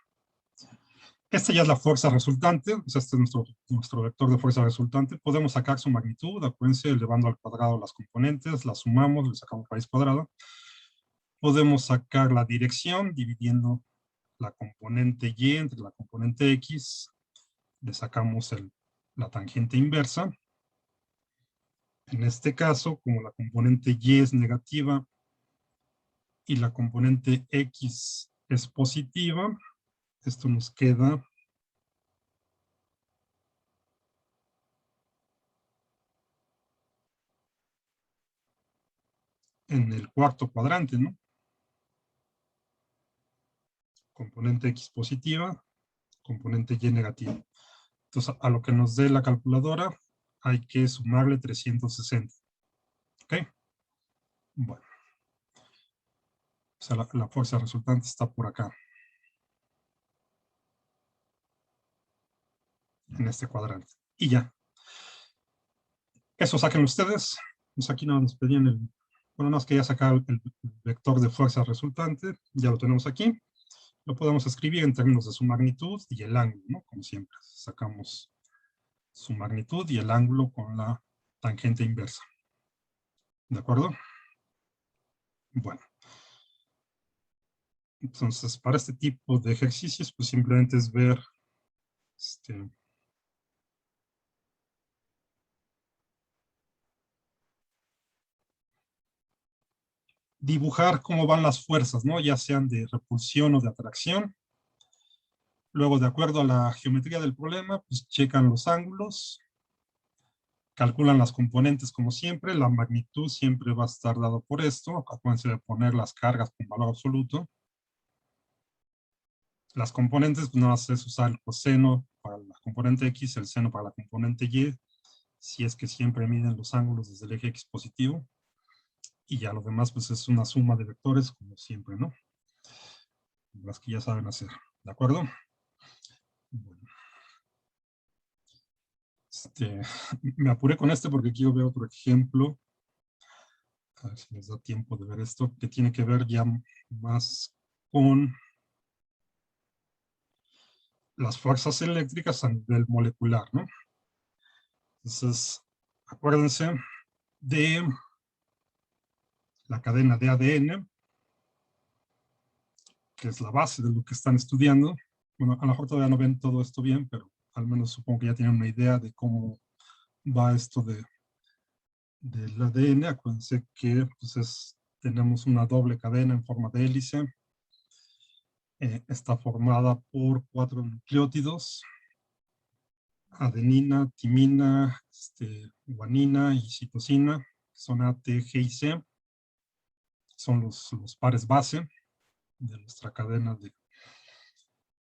Esta ya es la fuerza resultante, o sea, este es nuestro vector de fuerza resultante. Podemos sacar su magnitud, acuérdense, elevando al cuadrado las componentes, las sumamos, le sacamos raíz cuadrada. Podemos sacar la dirección dividiendo la componente Y entre la componente X, le sacamos la tangente inversa. En este caso, como la componente Y es negativa y la componente X es positiva, esto nos queda en el cuarto cuadrante, ¿no? Componente X positiva, componente Y negativa. Entonces, a lo que nos dé la calculadora, hay que sumarle 360. ¿Ok? Bueno. O sea, la fuerza resultante está por acá. En este cuadrante. Y ya. Eso saquen ustedes. Pues aquí nos pedían bueno, nos quería sacar el vector de fuerza resultante. Ya lo tenemos aquí. Lo podemos escribir en términos de su magnitud y el ángulo, ¿no? Como siempre. Sacamos su magnitud y el ángulo con la tangente inversa. ¿De acuerdo? Bueno. Entonces, para este tipo de ejercicios, pues simplemente es ver dibujar cómo van las fuerzas, ¿no? Ya sean de repulsión o de atracción. Luego, de acuerdo a la geometría del problema, pues checan los ángulos Calculan las componentes como siempre, la magnitud siempre va a estar dado por esto. Acuérdense de poner las cargas con valor absoluto. Las componentes, pues nada más es usar el coseno para la componente X, el seno para la componente Y, si es que siempre miden los ángulos desde el eje X positivo. Y ya lo demás, pues es una suma de vectores, como siempre, ¿no? Las que ya saben hacer, ¿de acuerdo? Bueno. Me apuré con este porque quiero ver otro ejemplo. A ver si les da tiempo de ver esto, que tiene que ver ya más con las fuerzas eléctricas a nivel molecular, ¿no? Entonces, acuérdense de la cadena de ADN, que es la base de lo que están estudiando. Bueno, a lo mejor todavía no ven todo esto bien, pero al menos supongo que ya tienen una idea de cómo va esto del ADN. Acuérdense que pues tenemos una doble cadena en forma de hélice. Está formada por 4 nucleótidos: adenina, timina, guanina y citosina, que son A, T, G y C. Son los pares base de nuestra cadena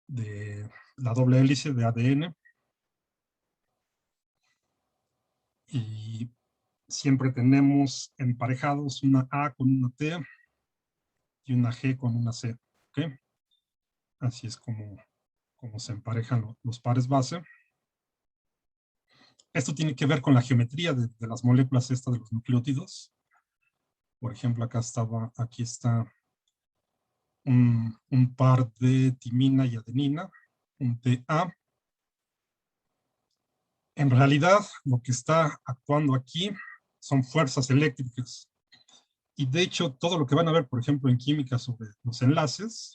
de la doble hélice de ADN. Y siempre tenemos emparejados una A con una T y una G con una C. ¿Okay? Así es como se emparejan los pares base. Esto tiene que ver con la geometría de las moléculas de los nucleótidos. Por ejemplo, aquí está un par de timina y adenina, un TA. En realidad, lo que está actuando aquí son fuerzas eléctricas. Y de hecho, todo lo que van a ver, por ejemplo, en química sobre los enlaces,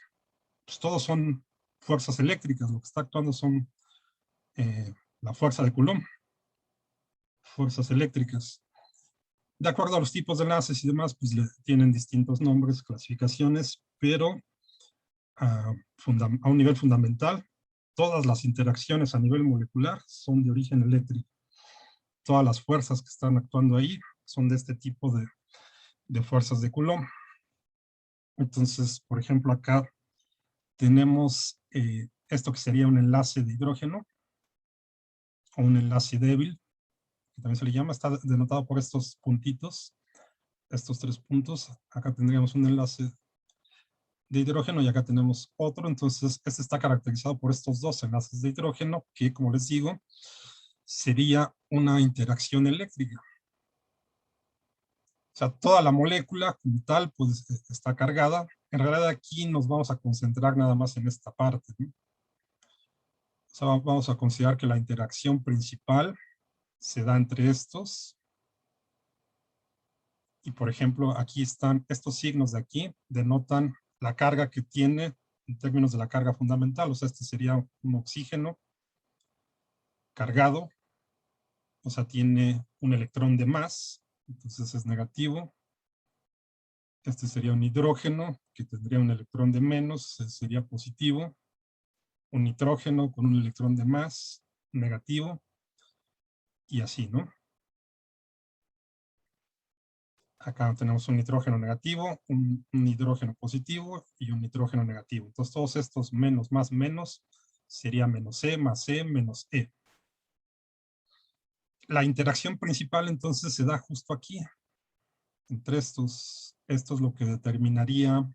pues todos son fuerzas eléctricas. Lo que está actuando son la fuerza de Coulomb, fuerzas eléctricas. De acuerdo a los tipos de enlaces y demás, pues tienen distintos nombres, clasificaciones, pero a un nivel fundamental, todas las interacciones a nivel molecular son de origen eléctrico. Todas las fuerzas que están actuando ahí son de este tipo de fuerzas de Coulomb. Entonces, por ejemplo, acá tenemos esto que sería un enlace de hidrógeno, o un enlace débil, que también se le llama, está denotado por estos puntitos, estos 3 puntos. Acá tendríamos un enlace de hidrógeno y acá tenemos otro. Entonces, este está caracterizado por estos 2 enlaces de hidrógeno, que, como les digo, sería una interacción eléctrica. O sea, toda la molécula como tal, pues, está cargada. En realidad aquí nos vamos a concentrar nada más en esta parte, ¿no? O sea, vamos a considerar que la interacción principal se da entre estos. Y, por ejemplo, aquí están estos signos de aquí, denotan la carga que tiene en términos de la carga fundamental. O sea, este sería un oxígeno cargado. O sea, tiene un electrón de más, entonces es negativo. Este sería un hidrógeno, que tendría un electrón de menos, sería positivo. Un nitrógeno con un electrón de más, negativo. Y así, ¿no? Acá tenemos un nitrógeno negativo, un hidrógeno positivo y un nitrógeno negativo. Entonces todos estos menos más menos sería menos E más E menos E. La interacción principal entonces se da justo aquí, entre estos. Esto es lo que determinaría,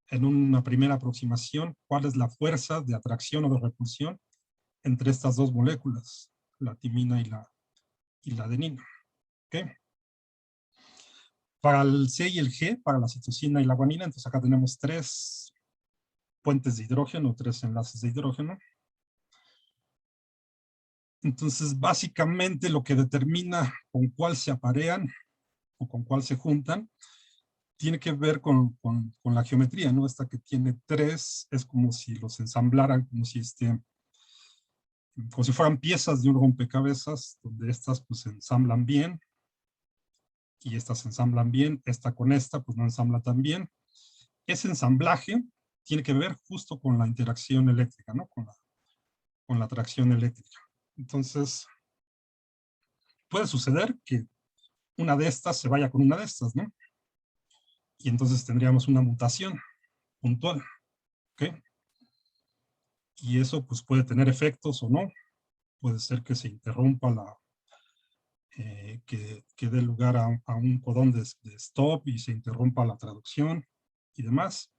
en una primera aproximación, cuál es la fuerza de atracción o de repulsión entre estas 2 moléculas, la timina y la adenina. ¿Okay? Para el C y el G, para la citosina y la guanina, entonces acá tenemos 3 puentes de hidrógeno, 3 enlaces de hidrógeno. Entonces, básicamente lo que determina con cuál se aparean o con cuál se juntan, tiene que ver con la geometría, ¿no? Esta que tiene 3 es como si los ensamblaran, como si fueran piezas de un rompecabezas, donde estas pues se ensamblan bien, y estas se ensamblan bien, esta con esta pues no ensambla tan bien. Ese ensamblaje tiene que ver justo con la interacción eléctrica, ¿no? Con la atracción eléctrica. Entonces, puede suceder que una de estas se vaya con una de estas, ¿no? Y entonces tendríamos una mutación puntual, ¿ok? Y eso pues puede tener efectos o no. Puede ser que se interrumpa que dé lugar a un codón de stop y se interrumpa la traducción y demás.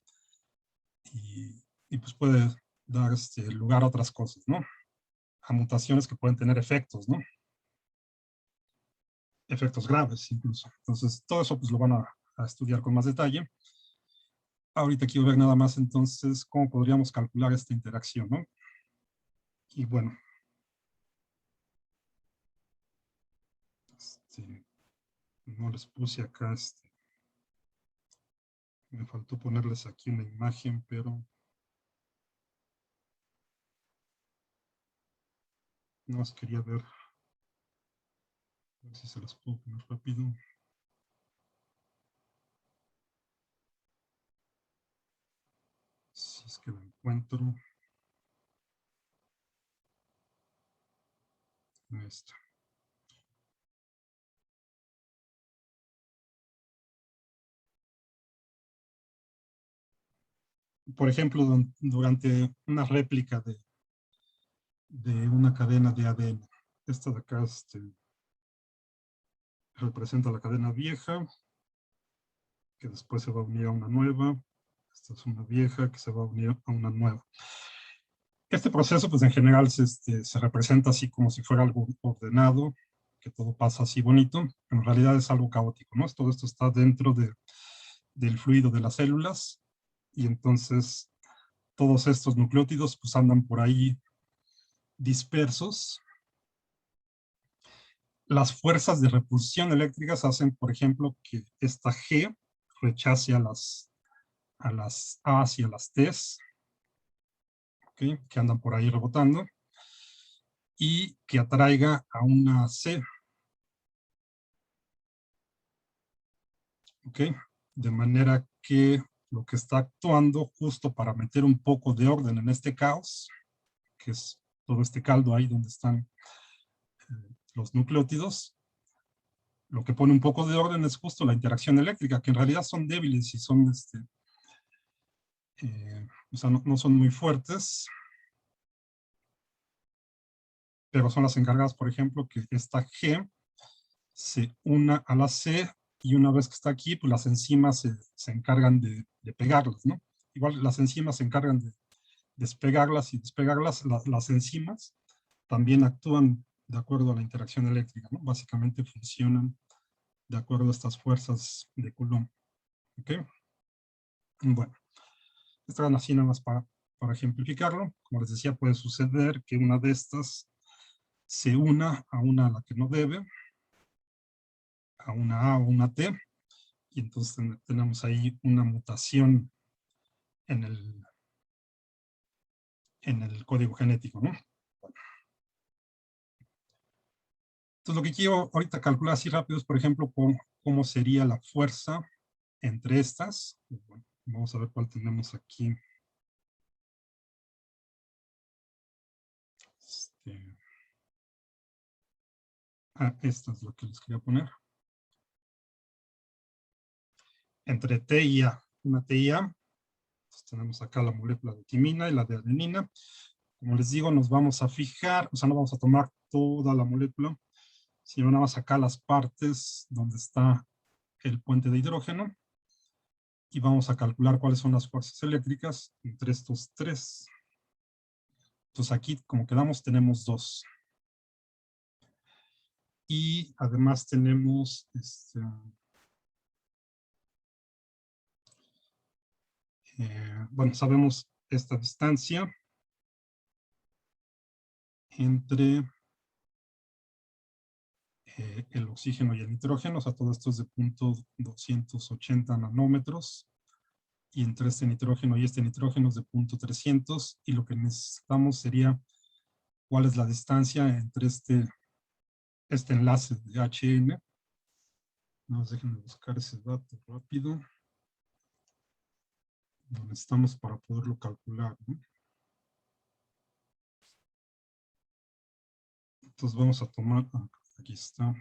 Y pues puede dar lugar a otras cosas, ¿no? A mutaciones que pueden tener efectos, ¿no? Efectos graves incluso. Entonces, todo eso pues lo van a estudiar con más detalle. Ahorita quiero ver nada más entonces cómo podríamos calcular esta interacción, ¿no? Y bueno, no les puse acá, me faltó ponerles aquí una imagen, pero no más quería ver si se las puedo poner rápido. Si es que la encuentro. Ahí está. Por ejemplo, durante una réplica de una cadena de ADN. Esta de acá representa la cadena vieja, que después se va a unir a una nueva. Esta es una vieja que se va a unir a una nueva. Este proceso, pues en general, se representa así como si fuera algo ordenado, que todo pasa así bonito, pero en realidad es algo caótico, ¿no? Todo esto está dentro del fluido de las células, y entonces todos estos nucleótidos pues andan por ahí dispersos. Las fuerzas de repulsión eléctricas hacen, por ejemplo, que esta G rechace a las A's y a las T's, ¿okay? Que andan por ahí rebotando, y que atraiga a una C, ¿ok? De manera que lo que está actuando justo para meter un poco de orden en este caos, que es todo este caldo ahí donde están los nucleótidos, lo que pone un poco de orden es justo la interacción eléctrica, que en realidad son débiles y son, o sea, no son muy fuertes, pero son las encargadas, por ejemplo, que esta G se una a la C, y una vez que está aquí, pues las enzimas se encargan de pegarlas, ¿no? Igual las enzimas se encargan de despegarlas y despegarlas. Las enzimas también actúan de acuerdo a la interacción eléctrica, ¿no? Básicamente funcionan de acuerdo a estas fuerzas de Coulomb, ¿ok? Bueno, esto era así nada más para ejemplificarlo. Como les decía, puede suceder que una de estas se una a una a la que no debe, a una A o una T, y entonces tenemos ahí una mutación en el código genético, ¿no? Bueno. Entonces lo que quiero ahorita calcular así rápido es, por ejemplo, cómo sería la fuerza entre estas. Bueno, vamos a ver cuál tenemos aquí. Esta es la que les quería poner. Entre T y A, una T y A. Entonces tenemos acá la molécula de timina y la de adenina. Como les digo, nos vamos a fijar, o sea, no vamos a tomar toda la molécula, sino nada más acá las partes donde está el puente de hidrógeno, y vamos a calcular cuáles son las fuerzas eléctricas entre estos tres. Entonces aquí, como quedamos, tenemos dos. Y además tenemos bueno, sabemos esta distancia entre el oxígeno y el nitrógeno, o sea, todo esto es de 0.280 nanómetros, y entre este nitrógeno y este nitrógeno es de 0.300, y lo que necesitamos sería cuál es la distancia entre este enlace de HN. No, déjenme buscar ese dato rápido. Lo necesitamos para poderlo calcular, ¿no? Entonces vamos a tomar Aquí está.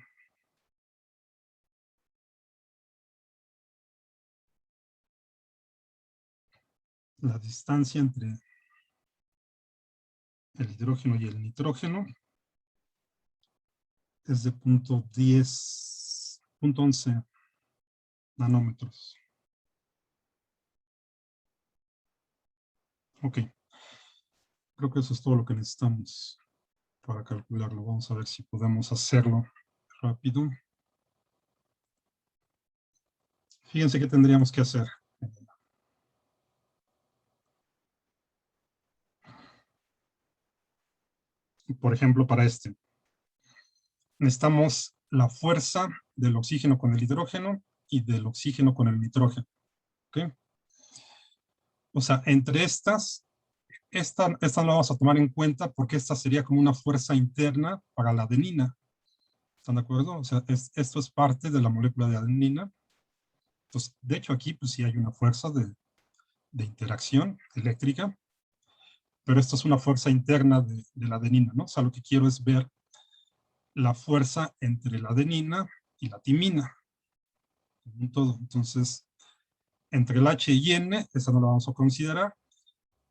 La distancia entre el hidrógeno y el nitrógeno es de 0.11 nanómetros. Ok. Creo que eso es todo lo que necesitamos para calcularlo. Vamos a ver si podemos hacerlo rápido. Fíjense qué tendríamos que hacer. Por ejemplo, para este. Necesitamos la fuerza del oxígeno con el hidrógeno y del oxígeno con el nitrógeno. ¿Ok? O sea, entre estas, esta no la vamos a tomar en cuenta porque esta sería como una fuerza interna para la adenina. ¿Están de acuerdo? O sea, esto es parte de la molécula de adenina. Entonces, de hecho aquí pues sí hay una fuerza de interacción eléctrica, pero esto es una fuerza interna de la adenina, ¿no? O sea, lo que quiero es ver la fuerza entre la adenina y la timina. En todo. Entonces, entre el H y N, esa no la vamos a considerar,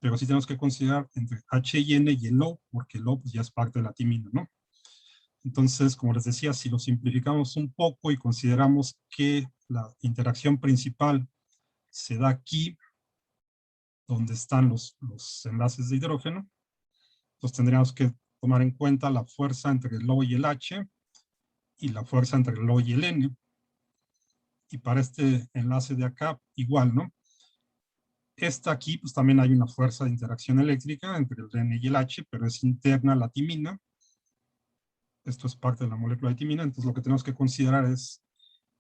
pero sí tenemos que considerar entre H y N y el O, porque el O pues, ya es parte de la timina, ¿no? Entonces, como les decía, si lo simplificamos un poco y consideramos que la interacción principal se da aquí, donde están los enlaces de hidrógeno, entonces tendríamos que tomar en cuenta la fuerza entre el O y el H y la fuerza entre el O y el N. Y para este enlace de acá, igual, ¿no? Esta aquí, pues también hay una fuerza de interacción eléctrica entre el N y el H, pero es interna a la timina. Esto es parte de la molécula de timina, entonces lo que tenemos que considerar es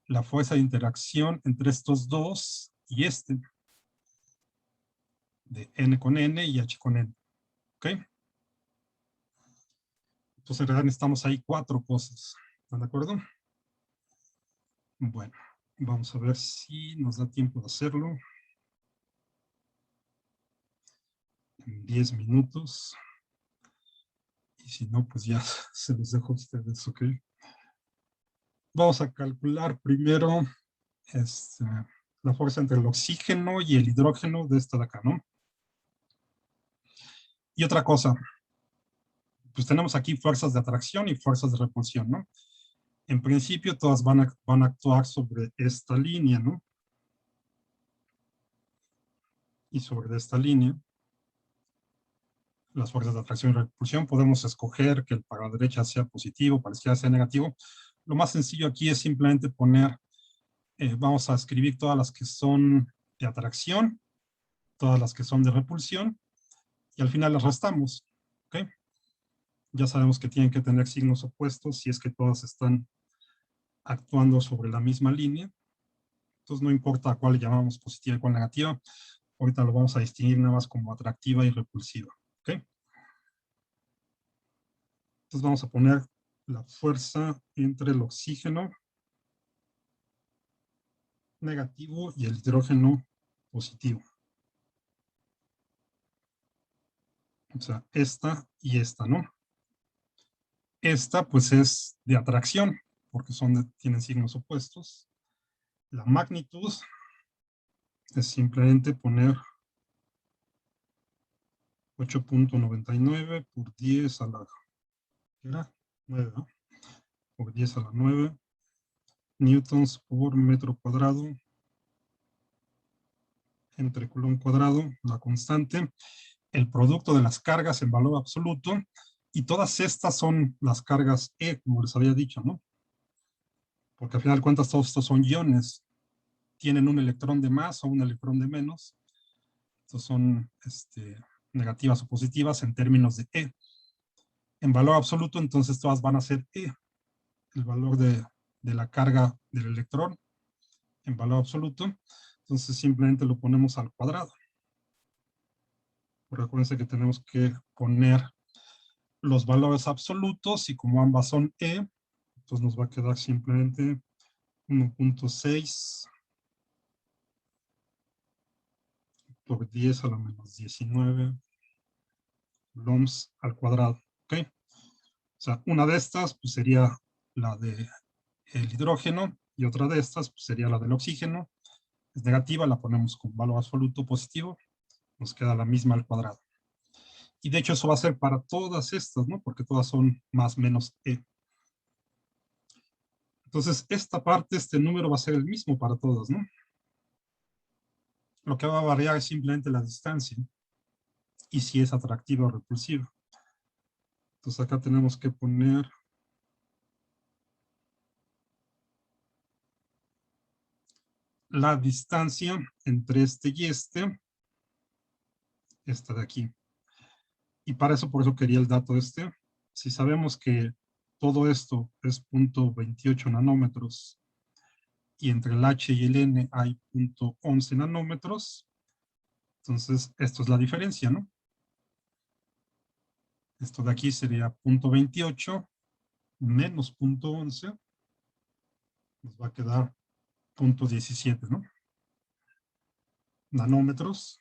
la fuerza de interacción entre estos dos y este, de N con N y H con N. ¿Ok? Entonces en realidad necesitamos ahí 4 cosas. ¿Están de acuerdo? Bueno, vamos a ver si nos da tiempo de hacerlo. En 10 minutos. Y si no, pues ya se los dejo a ustedes, ¿ok? Vamos a calcular primero la fuerza entre el oxígeno y el hidrógeno de esta de acá, ¿no? Y otra cosa, pues tenemos aquí fuerzas de atracción y fuerzas de repulsión, ¿no? En principio todas van a actuar sobre esta línea, ¿no? Y sobre esta línea, las fuerzas de atracción y repulsión, podemos escoger que para la derecha sea positivo, para la izquierda sea negativo. Lo más sencillo aquí es simplemente poner, vamos a escribir todas las que son de atracción, todas las que son de repulsión, y al final las restamos, ¿ok? Ya sabemos que tienen que tener signos opuestos si es que todas están actuando sobre la misma línea. Entonces no importa a cuál le llamamos positiva y cuál negativa. Ahorita lo vamos a distinguir nada más como atractiva y repulsiva. ¿Ok? Entonces vamos a poner la fuerza entre el oxígeno negativo y el hidrógeno positivo. O sea, esta y esta, ¿no? Esta pues es de atracción, porque tienen signos opuestos. La magnitud es simplemente poner 8.99 por 10 a la, ¿qué era? 9, ¿no? Por 10 a la 9 newtons por metro cuadrado entre coulomb cuadrado, la constante, el producto de las cargas en valor absoluto, y todas estas son las cargas E, como les había dicho, ¿no? Porque al final de cuentas todos estos son iones, tienen un electrón de más o un electrón de menos, estos son negativas o positivas en términos de E. En valor absoluto, entonces todas van a ser E, el valor de la carga del electrón en valor absoluto, entonces simplemente lo ponemos al cuadrado. Recuerden que tenemos que poner los valores absolutos y como ambas son E, entonces nos va a quedar simplemente 1.6 por 10 a la menos 19 coulombs al cuadrado, ¿ok? O sea, una de estas pues sería la de el hidrógeno, y otra de estas pues, sería la del oxígeno. Es negativa, la ponemos con valor absoluto positivo, nos queda la misma al cuadrado. Y de hecho eso va a ser para todas estas, ¿no? Porque todas son más menos E. Entonces esta parte, este número va a ser el mismo para todas, ¿no? Lo que va a variar es simplemente la distancia y si es atractiva o repulsiva. Entonces acá tenemos que poner la distancia entre este y esta de aquí. Y para eso, por eso quería el dato este. Si sabemos que todo esto es 0.28 nanómetros y entre el H y el N hay 0.11 nanómetros, entonces esto es la diferencia, ¿no? Esto de aquí sería 0.28 menos 0.11, nos va a quedar 0.17, ¿no? Nanómetros.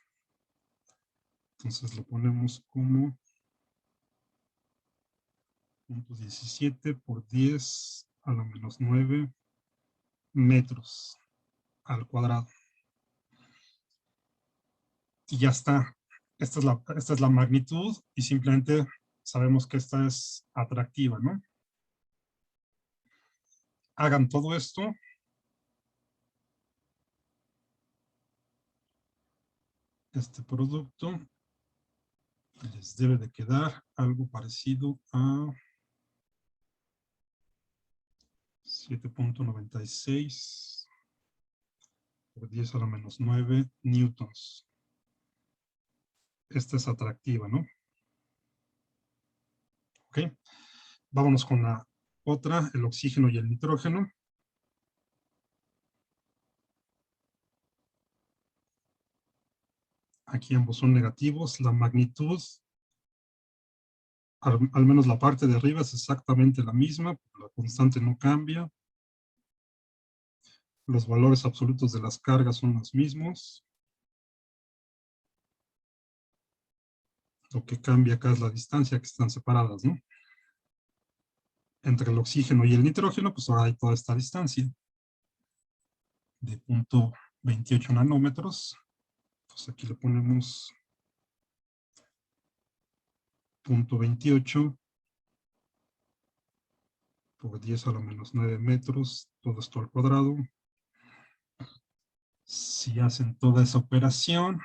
Entonces lo ponemos como 0.17 por 10 a la menos 9 metros al cuadrado. Y ya está. Esta es la magnitud y simplemente sabemos que esta es atractiva, ¿no? Hagan todo esto. Este producto. Y les debe de quedar algo parecido a 7.96 por 10 a la menos 9 newtons. Esta es atractiva, ¿no? Ok. Vámonos con la otra, el oxígeno y el nitrógeno. Aquí ambos son negativos. La magnitud, al menos la parte de arriba, es exactamente la misma. La constante no cambia. Los valores absolutos de las cargas son los mismos. Lo que cambia acá es la distancia, que están separadas, ¿no? Entre el oxígeno y el nitrógeno, pues ahora hay toda esta distancia de 0.28 nanómetros. Pues aquí le ponemos 0.28 por 10 a la menos 9 metros, todo esto al cuadrado. Si hacen toda esa operación,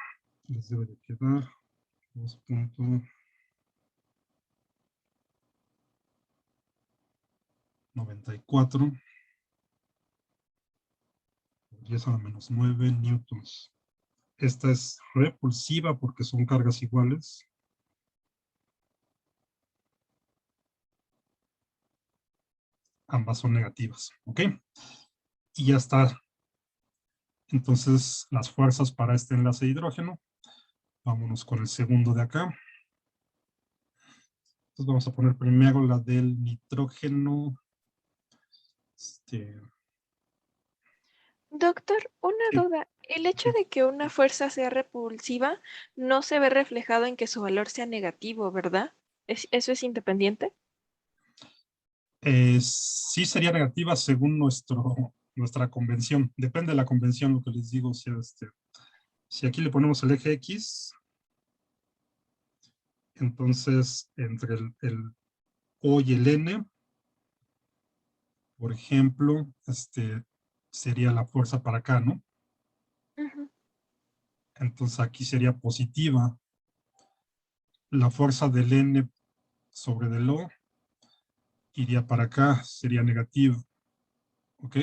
les debe de quedar 2.94 por 10 a la menos 9 newtons. Esta es repulsiva porque son cargas iguales. Ambas son negativas, ¿ok? Y ya está. Entonces, las fuerzas para este enlace de hidrógeno. Vámonos con el segundo de acá. Entonces vamos a poner primero la del nitrógeno. Doctor, una Sí, duda. El hecho sí. de que una fuerza sea repulsiva no se ve reflejado en que su valor sea negativo, ¿verdad? ¿Eso es independiente? Sí sería negativa según nuestra convención. Depende de la convención, lo que les digo. Si aquí le ponemos el eje X, entonces entre el O y el N, por ejemplo, sería la fuerza para acá, ¿no? Ujú. Entonces aquí sería positiva. La fuerza del N sobre del O iría para acá, sería negativa. ¿Ok?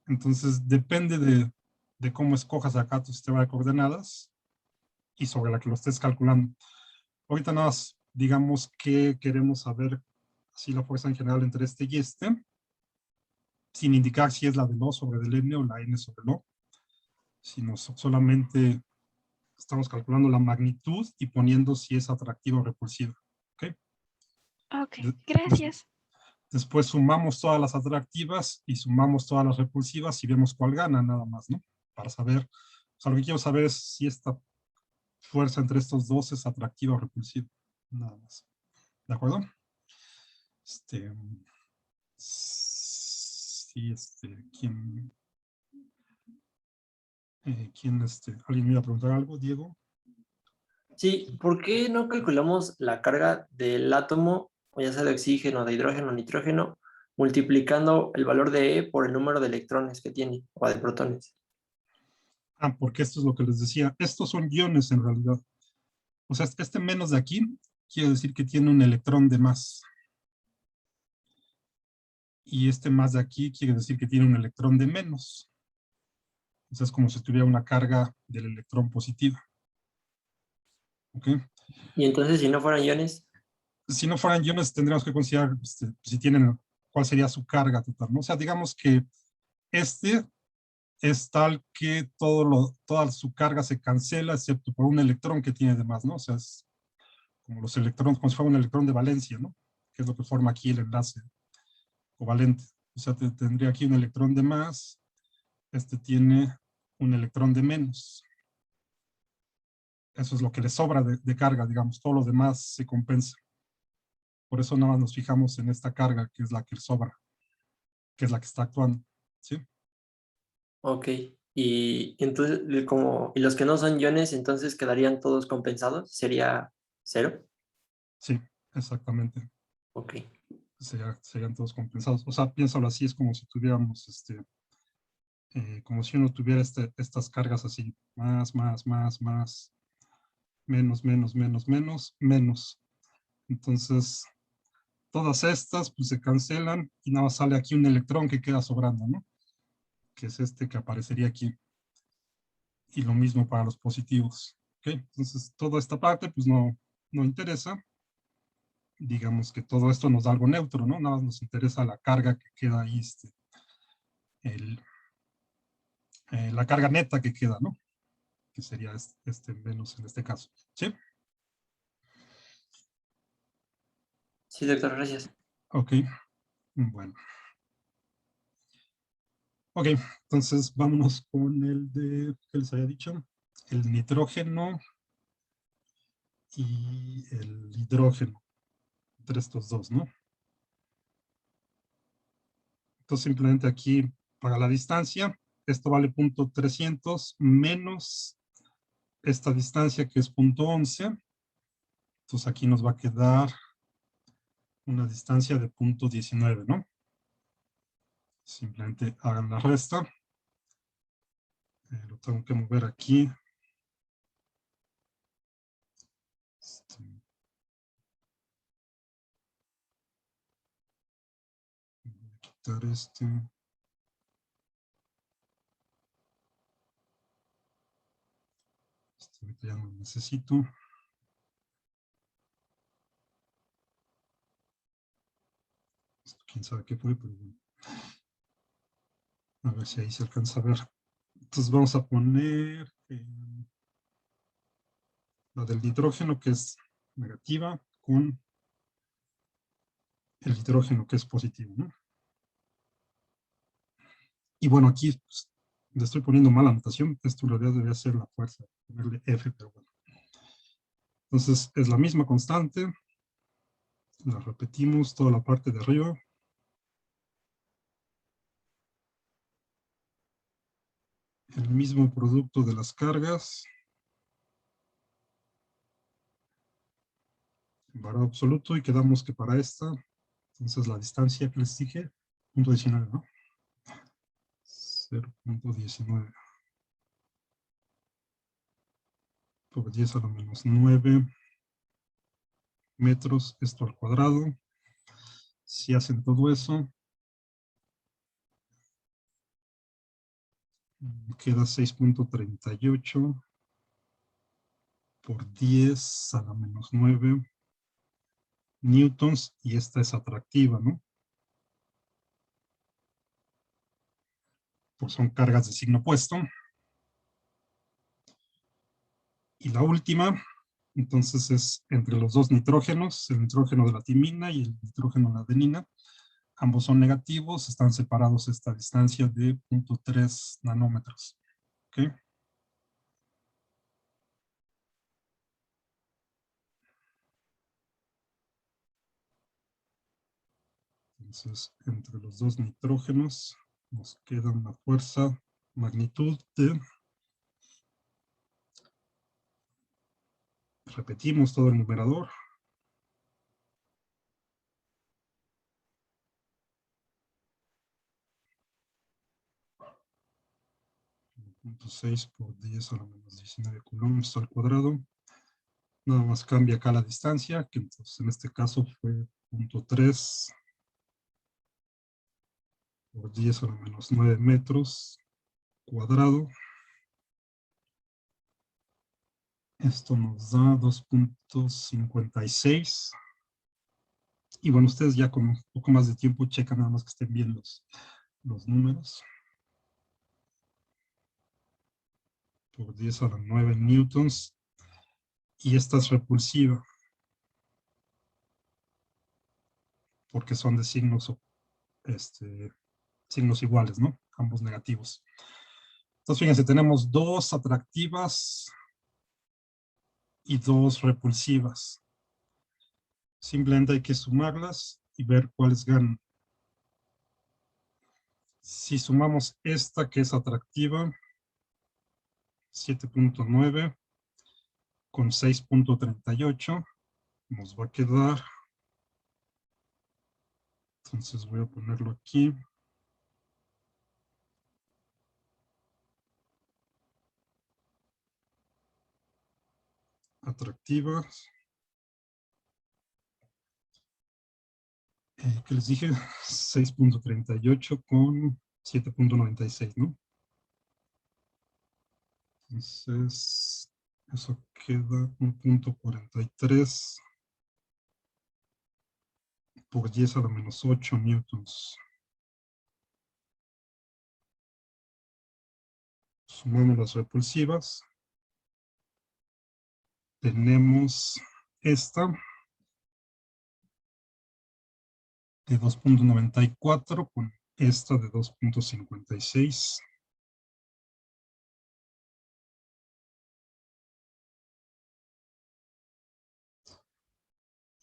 Entonces depende de cómo escojas acá tu sistema de coordenadas y sobre la que lo estés calculando. Ahorita nada más, digamos que queremos saber si la fuerza en general entre este y este, sin indicar si es la del O sobre del N o la N sobre el O, sino solamente estamos calculando la magnitud y poniendo si es atractiva o repulsiva. ¿Ok? Ok, De- des- gracias. Después sumamos todas las atractivas y sumamos todas las repulsivas y vemos cuál gana nada más, ¿no? Para saber, o sea, lo que quiero saber es si esta fuerza entre estos dos es atractiva o repulsiva. Nada más. ¿De acuerdo? Sí, ¿alguien me iba a preguntar algo, Diego? Sí, ¿por qué no calculamos la carga del átomo, o ya sea de oxígeno, de hidrógeno, nitrógeno, multiplicando el valor de E por el número de electrones que tiene, o de protones? Porque esto es lo que les decía. Estos son iones en realidad. O sea, este menos de aquí quiere decir que tiene un electrón de más. Y este más de aquí quiere decir que tiene un electrón de menos. O sea, es como si tuviera una carga del electrón positiva. ¿Ok? Y entonces, si no fueran iones, Si no fueran iones, tendríamos que considerar si tienen, cuál sería su carga total, ¿no? O sea, digamos que este es tal que toda su carga se cancela, excepto por un electrón que tiene de más, ¿no? O sea, es como los electrones, como si fuera un electrón de valencia, ¿no? Que es lo que forma aquí el enlace covalente. O sea, tendría aquí un electrón de más, este tiene un electrón de menos. Eso es lo que le sobra de carga, digamos, todo lo demás se compensa. Por eso nada más nos fijamos en esta carga, que es la que sobra, que es la que está actuando, ¿sí? ok. Y entonces, y los que no son iones, entonces quedarían todos compensados, sería cero. Sí, exactamente. Ok. Serían todos compensados. O sea, piénsalo así, es como si tuviéramos, como si uno tuviera estas cargas así, más, más, más, más, menos, menos, menos, menos, menos. Entonces, todas estas pues se cancelan y nada más sale aquí un electrón que queda sobrando, ¿no? Que es este que aparecería aquí. Y lo mismo para los positivos. ¿Ok? Entonces, toda esta parte pues no interesa. Digamos que todo esto nos da algo neutro, ¿no? Nada más nos interesa la carga que queda ahí, el, la carga neta que queda, ¿no? Que sería menos en este caso. ¿Sí? Sí, doctor, gracias. Ok, bueno. Ok, entonces vámonos con el de, ¿qué les había dicho? El nitrógeno y el hidrógeno, entre estos dos, ¿no? Entonces simplemente aquí, para la distancia, esto vale 0.300 menos esta distancia que es 0.11. Entonces aquí nos va a quedar una distancia de 0.19, ¿no? Simplemente hagan la resta. Lo tengo que mover aquí. Voy a quitar este. Ahorita ya no lo necesito. Esto, quién sabe qué fue, pero bueno. A ver si ahí se alcanza a ver. Entonces vamos a poner la del hidrógeno, que es negativa, con el hidrógeno, que es positivo, ¿no? Y bueno, aquí pues, le estoy poniendo mala anotación. Esto en realidad debería ser la fuerza, ponerle F, pero bueno. Entonces es la misma constante. La repetimos toda la parte de arriba. El mismo producto de las cargas. Valor absoluto, y quedamos que para esta, entonces la distancia que les dije, 0.19, ¿no? 0.19 por 10 a la menos 9 metros, esto al cuadrado. Si hacen todo eso, queda 6.38 por 10 a la menos 9 newtons, y esta es atractiva, ¿no? Pues son cargas de signo opuesto. Y la última, entonces, es entre los dos nitrógenos, el nitrógeno de la timina y el nitrógeno de la adenina. Ambos son negativos, están separados esta distancia de 0.3 nanómetros. ¿Ok? Entonces, entre los dos nitrógenos nos queda una fuerza, magnitud de... Repetimos todo el numerador. 0.6 por 10 a la menos 19 coulombs al cuadrado. Nada más cambia acá la distancia, que entonces en este caso fue 0.3 por 10 a la menos 9 metros cuadrado. Esto nos da 2.56. Y bueno, ustedes ya con un poco más de tiempo checan nada más que estén bien los números. Por 10 a la 9 newtons. Y esta es repulsiva. Porque son de signos, signos iguales, ¿no? Ambos negativos. Entonces, fíjense, tenemos dos atractivas y dos repulsivas. Simplemente hay que sumarlas y ver cuáles ganan. Si sumamos esta que es atractiva, 7.9 con 6.38, nos va a quedar, entonces voy a ponerlo aquí, atractivas, ¿qué les dije? 6.38 con 7.96, ¿no? Entonces, eso queda 1.43 por 10 a la menos 8 newtons. Sumamos las repulsivas. Tenemos esta de 2.94 con esta de 2.56.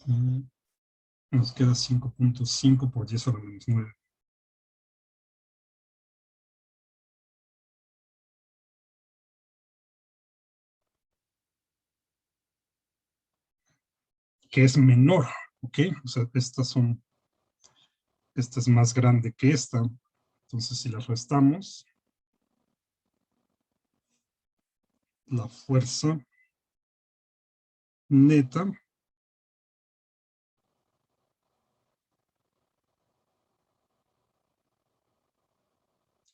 Y nos queda 5.5 por 10 a la menos 9. Que es menor, ¿ok? O sea, esta es más grande que esta. Entonces, si las restamos, la fuerza neta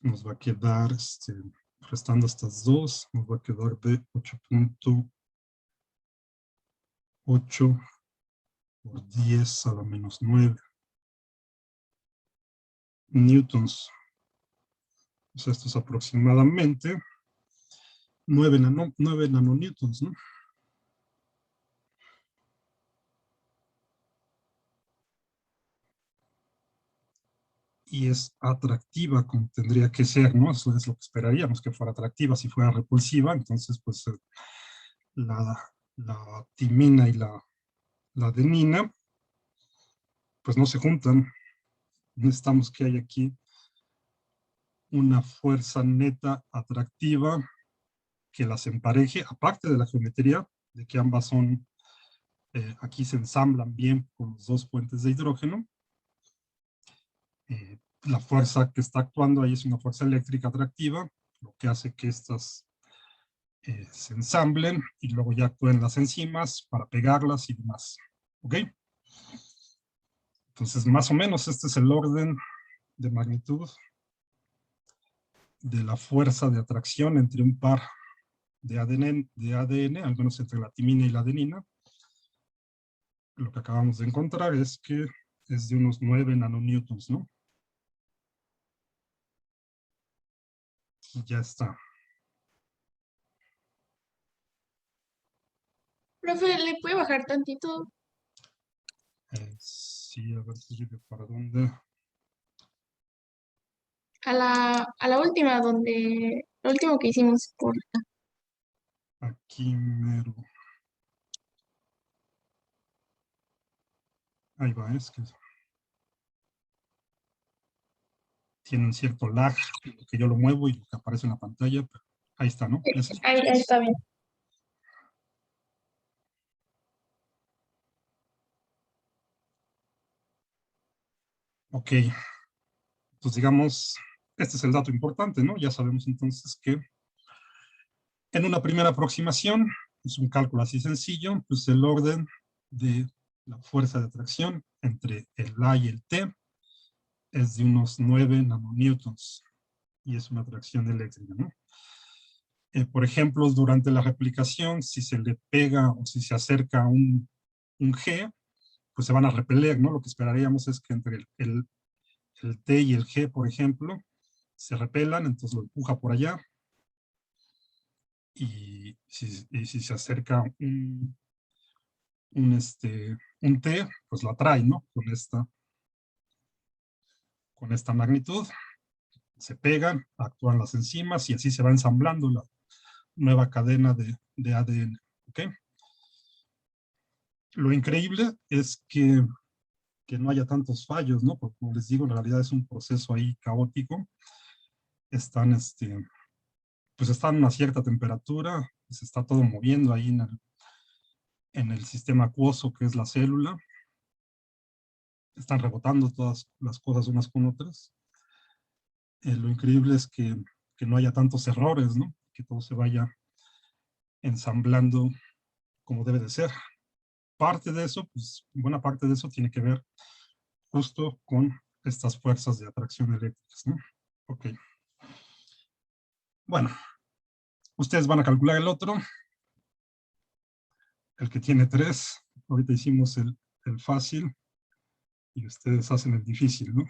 nos va a quedar, restando estas dos, nos va a quedar de 8.8 por 10 a la menos 9 newtons. O sea, esto es aproximadamente 9 nanonewtons, ¿no? Y es atractiva como tendría que ser, ¿no? Eso es lo que esperaríamos, que fuera atractiva. Si fuera repulsiva, entonces pues la timina y la adenina pues no se juntan. Necesitamos que haya aquí una fuerza neta atractiva que las empareje, aparte de la geometría, de que ambas son, aquí se ensamblan bien con los dos puentes de hidrógeno. La fuerza que está actuando ahí es una fuerza eléctrica atractiva, lo que hace que estas se ensamblen y luego ya actúen las enzimas para pegarlas y demás. ¿Ok? Entonces, más o menos este es el orden de magnitud de la fuerza de atracción entre un par de ADN, al menos entre la timina y la adenina. Lo que acabamos de encontrar es que es de unos 9 nanonewtons, ¿no? Y ya está. Profe, ¿le puede bajar tantito Sí, a ver si para dónde. a la última, lo último que hicimos por Aquí mero. Ahí va, es que tiene un cierto lag, lo que yo lo muevo y lo que aparece en la pantalla, pero ahí está, ¿no? Eso. Ahí está bien. Ok, pues digamos, este es el dato importante, ¿no? Ya sabemos entonces que en una primera aproximación, es un cálculo así sencillo, pues el orden de la fuerza de atracción entre el A y el T es de unos 9 nanonewtons y es una atracción eléctrica, ¿no? Por ejemplo, durante la replicación, si se le pega o si se acerca un G, pues se van a repeler, ¿no? Lo que esperaríamos es que entre el T y el G, por ejemplo, se repelan, entonces lo empuja por allá. Y si se acerca un T, pues lo atrae, ¿no? Con esta magnitud. Se pegan, actúan las enzimas y así se va ensamblando la nueva cadena de ADN. ¿Ok? Lo increíble es que no haya tantos fallos, ¿no? Porque como les digo, en realidad es un proceso ahí caótico. Están, pues están a una cierta temperatura, se está todo moviendo ahí en el sistema acuoso que es la célula. Están rebotando todas las cosas unas con otras. Lo increíble es que no haya tantos errores, ¿no? Que todo se vaya ensamblando como debe de ser. Parte de eso, pues buena parte de eso tiene que ver justo con estas fuerzas de atracción eléctricas, ¿no? Ok. Bueno, ustedes van a calcular el otro, el que tiene 3. Ahorita hicimos el fácil y ustedes hacen el difícil, ¿no?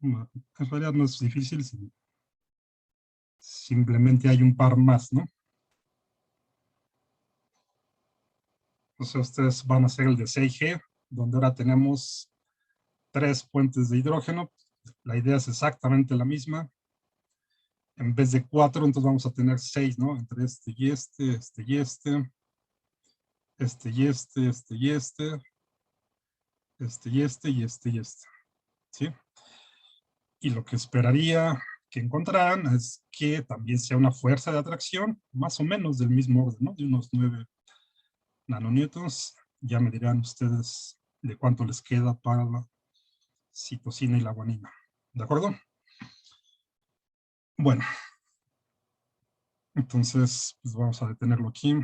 En realidad no es difícil, simplemente hay un par más, ¿no? O sea, ustedes van a hacer el de 6G, donde ahora tenemos 3 puentes de hidrógeno. La idea es exactamente la misma. En vez de 4, entonces vamos a tener 6, ¿no? Entre este y este, este y este, este y este, este y este, este y este y este y este, ¿sí? Y lo que esperaría que encontraran es que también sea una fuerza de atracción más o menos del mismo orden, ¿no? De unos 9 nanonewtons. Ya me dirán ustedes de cuánto les queda para la citosina y la guanina. ¿De acuerdo? Bueno, entonces pues vamos a detenerlo aquí.